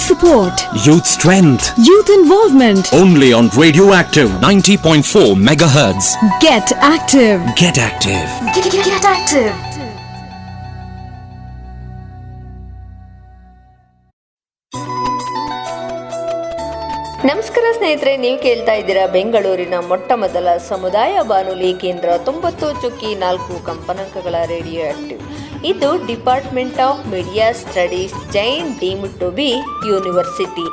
support, youth strength, youth involvement. only on Radioactive 90.4 megahertz. Get active. Get active. Get active. ನಮಸ್ಕಾರ ಸ್ನೇಹಿತರೆ, ನೀವು ಕೇಳ್ತಾ ಇದ್ದೀರಾ ಬೆಂಗಳೂರಿನ ಮೊಟ್ಟ ಮೊದಲ ಸಮುದಾಯ ಬಾನುಲಿ ಕೇಂದ್ರ 90.4 ಕಂಪನಾಂಕಗಳ ರೇಡಿಯೋ ಆಕ್ಟಿವ್. ಇದು department of media studies, Jain deemed to be university.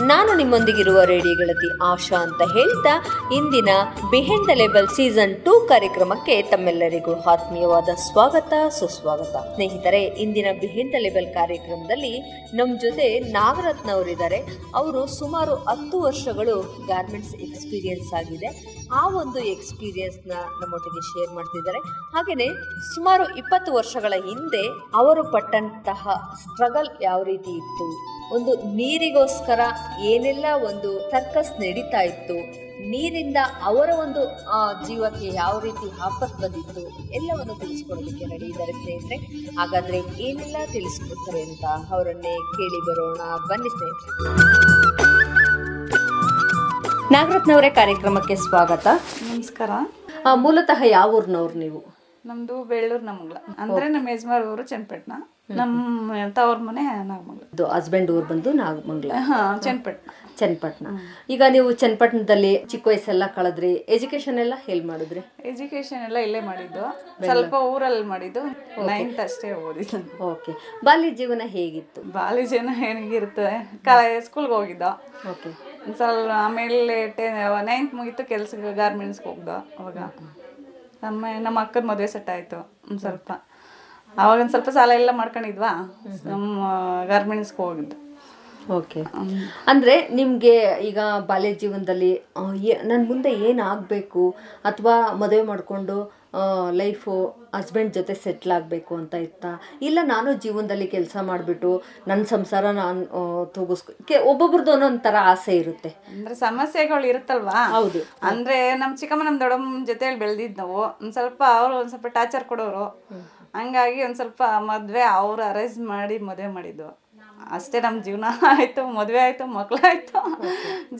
ನಾನು ನಿಮ್ಮೊಂದಿಗಿರುವ ರೇಡಿಯೋ ಗೆಳತಿ ಆಶಾ ಅಂತ ಹೇಳ್ತಾ ಇಂದಿನ ಬಿಹೈಂಡ್ ದ ಲೇಬಲ್ ಸೀಸನ್ 2 ಕಾರ್ಯಕ್ರಮಕ್ಕೆ ತಮ್ಮೆಲ್ಲರಿಗೂ ಆತ್ಮೀಯವಾದ ಸ್ವಾಗತ, ಸುಸ್ವಾಗತ. ಸ್ನೇಹಿತರೆ, ಇಂದಿನ ಬಿಹೈಂಡ್ ದ ಲೇಬಲ್ ಕಾರ್ಯಕ್ರಮದಲ್ಲಿ ನಮ್ಮ ಜೊತೆ ನಾಗರತ್ನ ಅವರಿದ್ದಾರೆ. ಅವರು ಸುಮಾರು 10 ವರ್ಷಗಳು ಗಾರ್ಮೆಂಟ್ಸ್ ಎಕ್ಸ್ಪೀರಿಯನ್ಸ್ ಆಗಿದೆ. ಆ ಒಂದು ಎಕ್ಸ್ಪೀರಿಯನ್ಸ್ನ ನಮ್ಮೊಟ್ಟಿಗೆ ಶೇರ್ ಮಾಡ್ತಿದ್ದಾರೆ. ಹಾಗೆಯೇ ಸುಮಾರು 20 ವರ್ಷಗಳ ಹಿಂದೆ ಅವರು ಪಟ್ಟಂತಹ ಸ್ಟ್ರಗಲ್ ಯಾವ ರೀತಿ ಇತ್ತು, ಒಂದು ನೀರಿಗೋಸ್ಕರ ಏನೆಲ್ಲ ಒಂದು ಸರ್ಕಸ್ ನಡೀತಾ ಇತ್ತು, ನೀರಿಂದ ಅವರ ಒಂದು ಜೀವಕ್ಕೆ ಯಾವ ರೀತಿ ಆಪತ್ತು ಬಂದಿತ್ತು ಎಲ್ಲವನ್ನು ತಿಳಿಸ್ಕೊಡೋದಕ್ಕೆ ರೆಡಿ ಇದ್ದಾರೆ ಸ್ನೇಹಿತರೆ. ಹಾಗಾದ್ರೆ ಏನೆಲ್ಲ ತಿಳಿಸ್ಕೊಡ್ತಾರೆ ಅಂತ ಅವರನ್ನೇ ಕೇಳಿ ಬರೋಣ, ಬನ್ನಿ ಸ್ನೇಹಿತರೆ. ನಾಗರತ್ನ ಅವರೇ, ಕಾರ್ಯಕ್ರಮಕ್ಕೆ ಸ್ವಾಗತ. ನಮಸ್ಕಾರ. ಮೂಲತಃ ಯಾವ ಊರಿನವ್ರು ನೀವು? ನಮ್ದು ಬೇಳೂರು ನಮ್ಮಗಳ, ಅಂದ್ರೆ ನಮ್ಮ ಯಜಮಾನ್ ಊರು ಚನ್ನಪಟ್ಟಣ, ನಮ್ಮ ತವ್ರ ಮನೆ ನಾಗಮಂಗಲ. ಹಸ್ಬೆಂಡ್ ಊರು ಬಂದು ನಾಗಮಂಗಲ, ಚನ್ನಪಟ್ಟಣ. ಈಗ ನೀವು ಚನ್ನಪಟ್ಟಣದಲ್ಲಿ ಚಿಕ್ಕ ವಯಸ್ಸೆಲ್ಲ ಕಳೆದ್ರಿ, ಎಜುಕೇಶನ್ ಎಲ್ಲ ಎಲ್ಲಿ ಮಾಡಿದ್ರಿ? ಎಜುಕೇಶನ್ ಎಲ್ಲ ಇಲ್ಲೇ ಮಾಡಿದ್ದು, ಸ್ವಲ್ಪ ಊರಲ್ಲಿ ಮಾಡಿದ್ದು, 9th ಅಷ್ಟೇ ಓದಿದ್ದು. ಓಕೆ. ಬಾಲ್ಯ ಜೀವನ ಹೇಗಿತ್ತು? ಬಾಲ್ಯ ಜೀವನ ಏನಿರುತ್ತೆ, ಸ್ಕೂಲ್ಗೆ ಹೋಗಿದ್ದೋ. ಓಕೆ. ಸ್ವಲ್ಪ ಆಮೇಲೆ 9th ಮುಗೀತು, ಕೆಲ್ಸಕ್ಕೆ ಗಾರ್ಮೆಂಟ್ಸ್ಗೆ ಹೋಗ್ದೋ. ಅವಾಗ ನಮ್ಮ ಅಕ್ಕನ ಮದುವೆ ಸೆಟ್ ಆಯಿತು. ಒಂದು ಸ್ವಲ್ಪ ಅವಾಗ ಒಂದು ಸ್ವಲ್ಪ ಸಾಲ ಎಲ್ಲ ಮಾಡ್ಕೊಂಡಿದ್ವಾ, ನಮ್ಮ ಗಾರ್ಮೆಂಟ್ಸ್ಗೆ ಹೋಗಿದ್ದು. ಓಕೆ. ಅಂದರೆ ನಿಮಗೆ ಈಗ ಬಾಲ್ಯ ಜೀವನದಲ್ಲಿ ನನ್ನ ಮುಂದೆ ಏನಾಗಬೇಕು, ಅಥವಾ ಮದುವೆ ಮಾಡಿಕೊಂಡು ಲೈಫು ಹಸ್ಬೆಂಡ್ ಜೊತೆ ಸೆಟ್ಲ್ ಆಗಬೇಕು ಅಂತ ಇತ್ತಾ, ಇಲ್ಲ ನಾನು ಜೀವನದಲ್ಲಿ ಕೆಲಸ ಮಾಡಿಬಿಟ್ಟು ನನ್ನ ಸಂಸಾರ ನಾನು ಒಬ್ಬೊಬ್ರದ್ದು ಒಂದೊಂಥರ ಆಸೆ ಇರುತ್ತೆ. ಅಂದ್ರೆ ಸಮಸ್ಯೆಗಳು ಇರುತ್ತಲ್ವಾ. ಹೌದು. ಅಂದ್ರೆ ನಮ್ಮ ಚಿಕ್ಕಮ್ಮ ನಮ್ಮ ದೊಡ್ಡಮ್ಮನ ಜೊತೆಲಿ ಬೆಳೆದಿದ್ದು ನಾವು. ಒಂದು ಸ್ವಲ್ಪ ಅವರು ಒಂದು ಸ್ವಲ್ಪ ಟಾರ್ಚರ್ ಕೊಡೋರು, ಹಂಗಾಗಿ ಒಂದು ಸ್ವಲ್ಪ ಮದುವೆ ಅವ್ರು ಅರೇಂಜ್ ಮಾಡಿ ಮದುವೆ ಮಾಡಿದ್ದು ಅಷ್ಟೇ. ನಮ್ಮ ಜೀವನ ಆಯಿತು, ಮದುವೆ ಆಯಿತು, ಮಕ್ಕಳಾಯಿತು,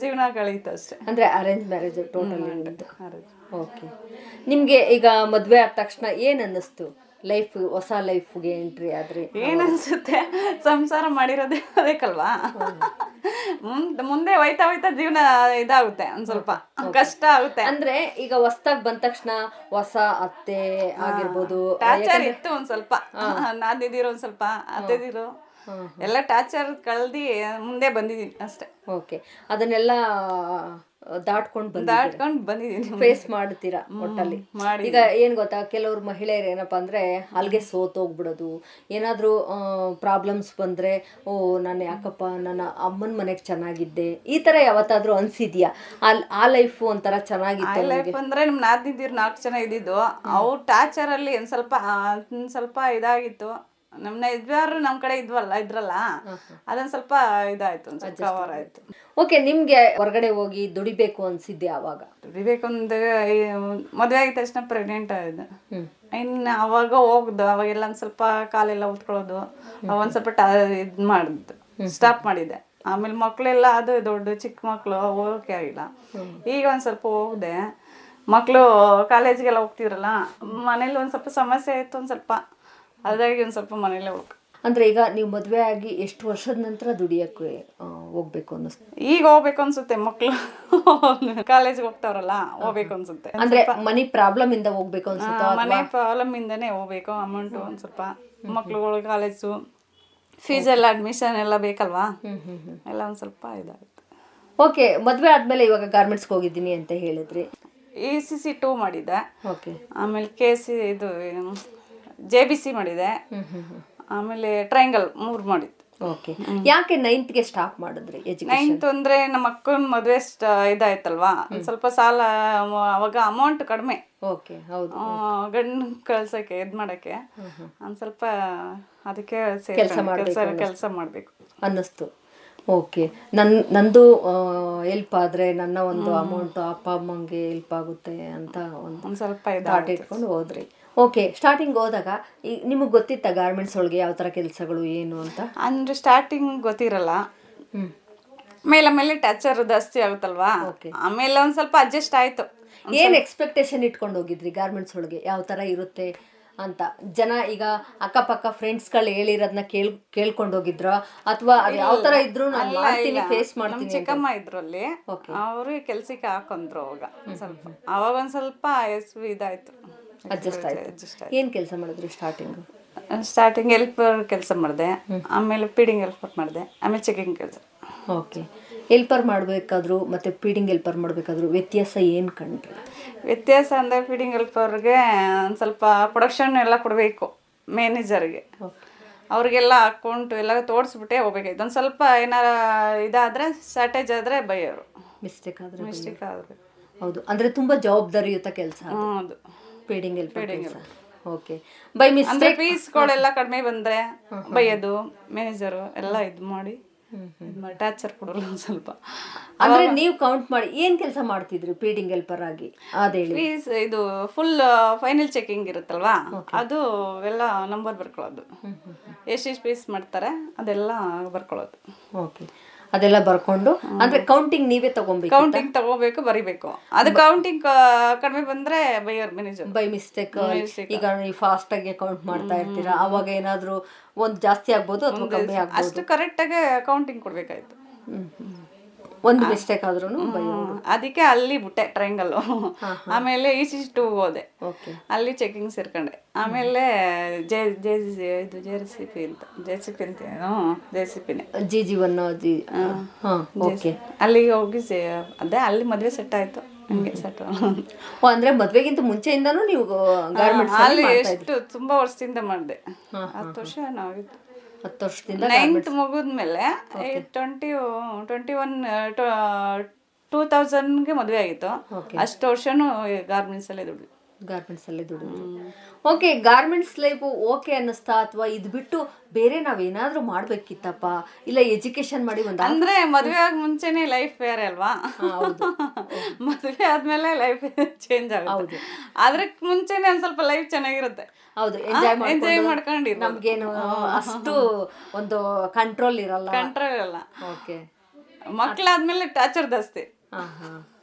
ಜೀವನ ಕಳೀತು ಅಷ್ಟೇ. ಅಂದರೆ ಅರೇಂಜ್ ಮ್ಯಾರೇಜ್ ಟೋಟಲ್. ಓಕೆ. ನಿಮಗೆ ಈಗ ಮದುವೆ ಆದ ತಕ್ಷಣ ಏನು ಅನ್ನಿಸ್ತು? ಲೈಫ್, ಹೊಸ ಲೈಫ್ಗೆ ಎಂಟ್ರಿ ಆದರೆ ಏನನ್ಸುತ್ತೆ, ಸಂಸಾರ ಮಾಡಿರೋದೇ ಅದಕ್ಕಲ್ವಾ. ಮುಂದೆ ಹೋಯ್ತಾ ಹೋಯ್ತಾ ಜೀವನ ಇದಾಗುತ್ತೆ, ಒಂದು ಸ್ವಲ್ಪ ಕಷ್ಟ ಆಗುತ್ತೆ. ಅಂದ್ರೆ ಈಗ ಹೊಸ್ದಾಗ್ ಬಂದ ತಕ್ಷಣ ಹೊಸ ಅತ್ತೆ ಆಗಿರ್ಬೋದು, ಟಾರ್ಚರ್ ಇತ್ತು ಒಂದು ಸ್ವಲ್ಪ, ನಾದಿದಿರೋ ಒಂದು ಸ್ವಲ್ಪ ಅತ್ತೆದಿರೋ ಎಲ್ಲ ಟಾರ್ಚರ್ ಕಳ್ದಿ ಮುಂದೆ ಬಂದಿದ್ದೀನಿ ಅಷ್ಟೇ. ಓಕೆ. ಅದನ್ನೆಲ್ಲ ದಾಟ್ಕೊಂಡು ಬಂದಿದ್ದೀನಿ, ಫೇಸ್ ಮಾಡ್ತೀರಾ ಒಟ್ಟಲ್ಲಿ. ಈಗ ಏನ್ ಗೊತ್ತಾ, ಕೆಲವ್ರು ಮಹಿಳೆಯರು ಏನಪ್ಪಾ ಅಂದ್ರೆ ಅಲ್ಲಿಗೆ ಸೋತೋಗ್ಬಿಡೋದು, ಏನಾದ್ರೂ ಪ್ರಾಬ್ಲಮ್ಸ್ ಬಂದ್ರೆ ಓ ನಾನು ಯಾಕಪ್ಪ ನನ್ನ ಅಮ್ಮನ ಮನೆಗೆ ಚೆನ್ನಾಗಿದ್ದೆ, ಈ ತರ ಯಾವತ್ತಾದ್ರೂ ಅನ್ಸಿದ್ಯಾ? ಆ ಲೈಫ್ ಒಂಥರ ಚೆನ್ನಾಗಿತ್ತು. ಲೈಫ್ ಅಂದ್ರೆ ನಮ್ ನಾದಿದ್ದೀರು 4 ಜನ ಇದ್ದಿದ್ದು, ಅವ್ರ ಟಾರ್ಚರ್ ಅಲ್ಲಿ ಒಂದ್ ಸ್ವಲ್ಪ ಇದಾಗಿತ್ತು. ನಮ್ಮ ಯಜಮಾನರು ನಮ್ಮ ಕಡೆ ಇದ್ರಲ್ಲ, ಅದೊಂದು ಸ್ವಲ್ಪ ಇದಾಯ್ತು, ಒಂದು ಸ್ವಲ್ಪ ಕವರ್ ಆಯ್ತು. ಓಕೆ. ನಿಮ್ಗೆ ಹೊರಗಡೆ ಹೋಗಿ ದುಡಿಬೇಕು ಅನ್ಸಿದ್ದೆ ಆವಾಗ? ದುಡಿಬೇಕು ಅಂದ್ರೆ ಮದುವೆ ಆಗಿದ ತಕ್ಷಣ ಪ್ರೆಗ್ನೆಂಟ್ ಆಗಿದೆ. ಇನ್ನು ಅವಾಗ ಹೋಗ್ದು, ಅವಾಗೆಲ್ಲ ಒಂದು ಸ್ವಲ್ಪ ಕಾಲೆಲ್ಲ ಉತ್ಕೊಳ್ಳೋದು, ಒಂದು ಸ್ವಲ್ಪ ಇದು ಮಾಡಿದ್ದು ಸ್ಟಾಪ್ ಮಾಡಿದ್ದೆ. ಆಮೇಲೆ ಮಕ್ಕಳೆಲ್ಲ ಅದು ದೊಡ್ಡ ಚಿಕ್ಕ ಮಕ್ಕಳು ಹೋಗೋಕೆ ಆಗಿಲ್ಲ. ಈಗ ಒಂದು ಸ್ವಲ್ಪ ಹೋಗಿದೆ, ಮಕ್ಕಳು ಕಾಲೇಜ್ಗೆಲ್ಲ ಹೋಗ್ತಿದ್ರಲ್ಲ, ಮನೇಲಿ ಒಂದು ಸ್ವಲ್ಪ ಸಮಸ್ಯೆ ಆಯಿತು, ಒಂದು ಸ್ವಲ್ಪ ಅದಾಗಿ ಒಂದು ಸ್ವಲ್ಪ ಮನೇಲೆ ಹೋಗ್. ಅಂದ್ರೆ ಈಗ ನೀವು ಮದುವೆ ಆಗಿ ಎಷ್ಟು ವರ್ಷದ ನಂತರ ದುಡಿಯಕ್ಕೆ ಹೋಗ್ಬೇಕು ಅನ್ನಿಸ್ತು? ಈಗ ಹೋಗ್ಬೇಕು ಅನ್ಸುತ್ತೆ, ಮಕ್ಳು ಕಾಲೇಜ್ಗೆ ಹೋಗ್ತಾವ್ರಲ್ಲ, ಹೋಗ್ಬೇಕು ಅನ್ಸುತ್ತೆ. ಅಂದ್ರೆ ಮನಿ ಪ್ರಾಬ್ಲಮ್ ಇಂದ ಹೋಗ್ಬೇಕು ಅನ್ಸುತ್ತೆ? ಮನೆ ಪ್ರಾಬ್ಲಮ್ ಇಂದಾನೆ ಹೋಗ್ಬೇಕು. ಅಮೌಂಟು ಒಂದು ಸ್ವಲ್ಪ, ಮಕ್ಳುಗಳು ಕಾಲೇಜು ಫೀಸ್ ಎಲ್ಲ, ಅಡ್ಮಿಷನ್ ಎಲ್ಲ ಬೇಕಲ್ವಾ, ಎಲ್ಲ ಒಂದು ಸ್ವಲ್ಪ ಇದಾಗುತ್ತೆ. ಓಕೆ. ಮದುವೆ ಆದ್ಮೇಲೆ ಇವಾಗ ಗಾರ್ಮೆಂಟ್ಸ್ಗೆ ಹೋಗಿದ್ದೀನಿ ಅಂತ ಹೇಳಿದ್ರಿ. ECC 2 ಮಾಡಿದ್ದೆ. ಓಕೆ. ಆಮೇಲೆ KC ಇದು JBC ಮಾಡಿದೆ. ಆಮೇಲೆ ಟ್ರಯಾಂಗಲ್ 3 ಮಾಡಿದ್ದು. ಓಕೆ. ಯಾಕೆ 9th ಸ್ಟಾಪ್ ಮಾಡಿದ್ರಿ ಎಜುಕೇಶನ್? 9th ಅಂದ್ರೆ ನಮ್ಮ ಅಕ್ಕನ ಮದುವೆ ಇದಾಯ್ತಲ್ವಾ, ಒಂದು ಸ್ವಲ್ಪ ಸಾಲ, ಅವಾಗ ಅಮೌಂಟ್ ಕಡಿಮೆ. ಓಕೆ. ಹೌದು. ಗಂಡು ಕಳ್ಸಕ್ಕೆ ಇದು ಮಾಡಕ್ಕೆ ಒಂದು ಸ್ವಲ್ಪ ಅದಕ್ಕೆ ಕೆಲಸ ಮಾಡಬೇಕು ಅನ್ನಿಸ್ತು. ಓಕೆ. ನಂದು ಹೆಲ್ಪ್ ಆದರೆ ನನ್ನ ಒಂದು ಅಮೌಂಟು ಅಪ್ಪ ಅಮ್ಮಂಗೆ ಹೆಲ್ಪ್ ಆಗುತ್ತೆ ಅಂತ ಒಂದು ಸ್ವಲ್ಪ ಥಾಟ್ ಇಟ್ಕೊಂಡು ಹೋದ್ರಿ. ಓಕೆ. ಸ್ಟಾರ್ಟಿಂಗ್ ಹೋದಾಗ ನಿಮಗೆ ಗೊತ್ತಿತ್ತ ಗಾರ್ಮೆಂಟ್ಸ್ ಒಳಗೆ ಯಾವ ಥರ ಕೆಲಸಗಳು ಏನು ಅಂತ? ಅಂದರೆ ಸ್ಟಾರ್ಟಿಂಗ್ ಗೊತ್ತಿರಲ್ಲ, ಮೇಲೆ ಟಚರ್ ಜಾಸ್ತಿ ಆಗುತ್ತಲ್ವಾ, ಆಮೇಲೆ ಒಂದ್ ಸ್ವಲ್ಪ ಅಡ್ಜಸ್ಟ್ ಆಯ್ತು. ಏನ್ ಎಕ್ಸ್ಪೆಕ್ಟೇಷನ್ ಇಟ್ಕೊಂಡು ಹೋಗಿದ್ರಿ ಗಾರ್ಮೆಂಟ್ಸ್ ಒಳಗೆ, ಯಾವ ತರ ಇರುತ್ತೆ ಅಂತ? ಜನ ಈಗ ಅಕ್ಕಪಕ್ಕ ಫ್ರೆಂಡ್ಸ್ಗಳು ಹೇಳಿರೋದನ್ನ ಕೇಳ್ಕೊಂಡು ಹೋಗಿದ್ರ, ಅಥವಾ ಯಾವ ತರ ಇದ್ರು ನಾನು ಮಾಡ್ತೀನಿ ಫೇಸ್ ಮಾಡ್ತೀನಿ? ಚಿಕ್ಕಮ್ಮ ಇದ್ರು ಅಲ್ಲಿ, ಅವರು ಕೆಲ್ಸಕ್ಕೆ ಹಾಕೊಂಡ್ರು ಅವಾಗ ಒಂದ್ ಸ್ವಲ್ಪ ಇದಾಯ್ತು, ಅಡ್ಜಸ್ಟ್ ಆಯ್ತು. ಏನ್ ಕೆಲಸ ಮಾಡಿದ್ರಿ ಸ್ಟಾರ್ಟಿಂಗ್ ಹೆಲ್ಪರ್ ಕೆಲಸ ಮಾಡಿದೆ, ಆಮೇಲೆ ಫೀಡಿಂಗ್ ಹೆಲ್ಪರ್ ಮಾಡಿದೆ, ಆಮೇಲೆ ಚೆಕಿಂಗ್ ಕೆಲಸ. ಓಕೆ. ಹೆಲ್ಪರ್ ಮಾಡಬೇಕಾದ್ರು ಮತ್ತು ಫೀಡಿಂಗ್ ಹೆಲ್ಪರ್ ಮಾಡಬೇಕಾದ್ರು ವ್ಯತ್ಯಾಸ ಏನು ಕಂಡ್ರಿ? ವ್ಯತ್ಯಾಸ ಅಂದರೆ ಫೀಡಿಂಗ್ ಹೆಲ್ಪರ್ಗೆ ಒಂದು ಸ್ವಲ್ಪ ಪ್ರೊಡಕ್ಷನ್ ಎಲ್ಲ ಕೊಡಬೇಕು ಮ್ಯಾನೇಜರ್ಗೆ, ಅವ್ರಿಗೆಲ್ಲ ಅಕೌಂಟು ಎಲ್ಲ ತೋರಿಸ್ಬಿಟ್ಟೆ ಹೋಗ್ಬೇಕಾಯ್ತು. ಒಂದು ಸ್ವಲ್ಪ ಏನಾರ ಇದಾದರೆ ಶಾರ್ಟೇಜ್ ಆದರೆ ಬೈಯೋರು, ಮಿಸ್ಟೇಕ್ ಆದರೆ. ಹೌದು, ಅಂದರೆ ತುಂಬ ಜವಾಬ್ದಾರಿಯುತ ಕೆಲಸ. ಹೌದು, feeding helper. Okay. By mistake ಫೀಸ್ಗಳೆಲ್ಲ ಕಡಿಮೆ ಬಂದರೆ ಬೈಯೋದು, ಮ್ಯಾನೇಜರು ಎಲ್ಲ ಇದು ಮಾಡಿ ಟಾರ್ಚರ್ ಕೊಡೋಲ್ಲ ಒಂದು ಸ್ವಲ್ಪ. ಅಂದ್ರೆ ನೀವು ಕೌಂಟ್ ಮಾಡಿ ಏನ್ ಕೆಲಸ ಮಾಡ್ತಿದ್ರಿ ಫೀಡಿಂಗ್ ಹೆಲ್ಪರ್ ಆಗಿ? ಅದೇಳಿ ಫೀಸ್ ಇದು ಫುಲ್ ಫೈನಲ್ ಚೆಕಿಂಗ್ ಇರುತ್ತಲ್ವಾ, ಅದು ಎಲ್ಲ ನಂಬರ್ ಬರ್ಕೊಳ್ಳೋದು, ಎಷ್ಟು ಫೀಸ್ ಮಾಡ್ತಾರೆ ಅದೆಲ್ಲ ಬರ್ಕೊಳ್ಳೋದು. ಓಕೆ. ಅದೆಲ್ಲ ಬರ್ಕೊಂಡು ಅಂದ್ರೆ ಕೌಂಟಿಂಗ್ ನೀವೇ ತಗೊಬೇಕು? ಕೌಂಟಿಂಗ್ ತಗೋಬೇಕು, ಬರಿಬೇಕು. ಅದು ಕೌಂಟಿಂಗ್ ಕಡಿಮೆ ಬಂದ್ರೆ ಬೈಯರ್ ಮ್ಯಾನೇಜರ್. ಬೈ ಮಿಸ್ಟೇಕ್ ಈಗ ನೀವು ಫಾಸ್ಟ್ ಆಗಿ ಕೌಂಟ್ ಮಾಡ್ತಾ ಇರ್ತೀರಾ, ಅವಾಗ ಏನಾದ್ರು ಒಂದು ಜಾಸ್ತಿ ಆಗ್ಬೋದು ಅಥವಾ ಕಮ್ಮಿ ಆಗ್ಬೋದು, ಅಷ್ಟು ಕರೆಕ್ಟ್ ಆಗಿ ಕೌಂಟಿಂಗ್ ಕೊಡ್ಬೇಕಾಯ್ತು. ಒಂದು ಮಿಸ್ಟೇಕ್ ಆದ್ರೂ ಅದಕ್ಕೆ ಅಲ್ಲಿ ಬಿಟ್ಟೆ ಟ್ರಯಾಂಗಲ್. ಆಮೇಲೆ ಈಚೆ ಹೋದೆ, ಅಲ್ಲಿ ಚೆಕಿಂಗ್ ಸೇರ್ಕೊಂಡೆ. ಆಮೇಲೆ ಅಲ್ಲಿಗೆ ಹೋಗಿ ಅದೇ ಅಲ್ಲಿ ಮದ್ವೆ ಸೆಟ್ ಆಯ್ತು. ಅಂದ್ರೆ ಮದ್ವೆಗಿಂತ ಮುಂಚೆಯಿಂದಾನು ನೀವು ಅಲ್ಲಿ ಎಷ್ಟು ತುಂಬಾ ವರ್ಷದಿಂದ ಮಾಡಿದೆ, 10 ವರ್ಷ ನಾವಿತ್ತು. 10 ವರ್ಷದಿಂದ 9th ಮುಗಿದ್ಮೇಲೆ 2000ಗೆ ಮದುವೆ ಆಗಿತ್ತು. ಅಷ್ಟು ವರ್ಷನೂ ಗಾರ್ಮೆಂಟ್ಸ್ ಅಲ್ಲೇ ದುಡಿದ್ವಿ. ಓಕೆ. ಗಾರ್ಮೆಂಟ್ಸ್ ಲೈಫ್ ಓಕೆ ಅನ್ನಿಸ್ತಾ, ಅಥವಾ ಇದು ಬಿಟ್ಟು ಬೇರೆ ನಾವೇನಾದ್ರೂ ಮಾಡ್ಬೇಕಿತ್ತಪ್ಪ, ಇಲ್ಲ ಎಜುಕೇಶನ್ ಮಾಡಿ ಅಂದ್ರೆ ಮದುವೆ ಆಗ ಮುಂಚೆನೆ ಲೈಫ್ ಬೇರೆ ಅಲ್ವಾ, ಮದುವೆ ಆದ್ಮೇಲೆ ಲೈಫ್ ಚೇಂಜ್ ಆಗುತ್ತೆ. ಆದ್ರೆ ಮುಂಚೆನೆ ಒಂದ್ ಸ್ವಲ್ಪ ಲೈಫ್ ಚೆನ್ನಾಗಿರುತ್ತೆ. ಹೌದು, ಎಂಜಾಯ್ ಮಾಡ್ಕೊಂಡು ನಮ್ಗೇನು ಅಷ್ಟು ಒಂದು ಕಂಟ್ರೋಲ್ ಇರಲ್ಲ. ಓಕೆ. ಮಕ್ಳಾದ್ಮೇಲೆ ಟಾರ್ಚರ್ ಜಾಸ್ತಿ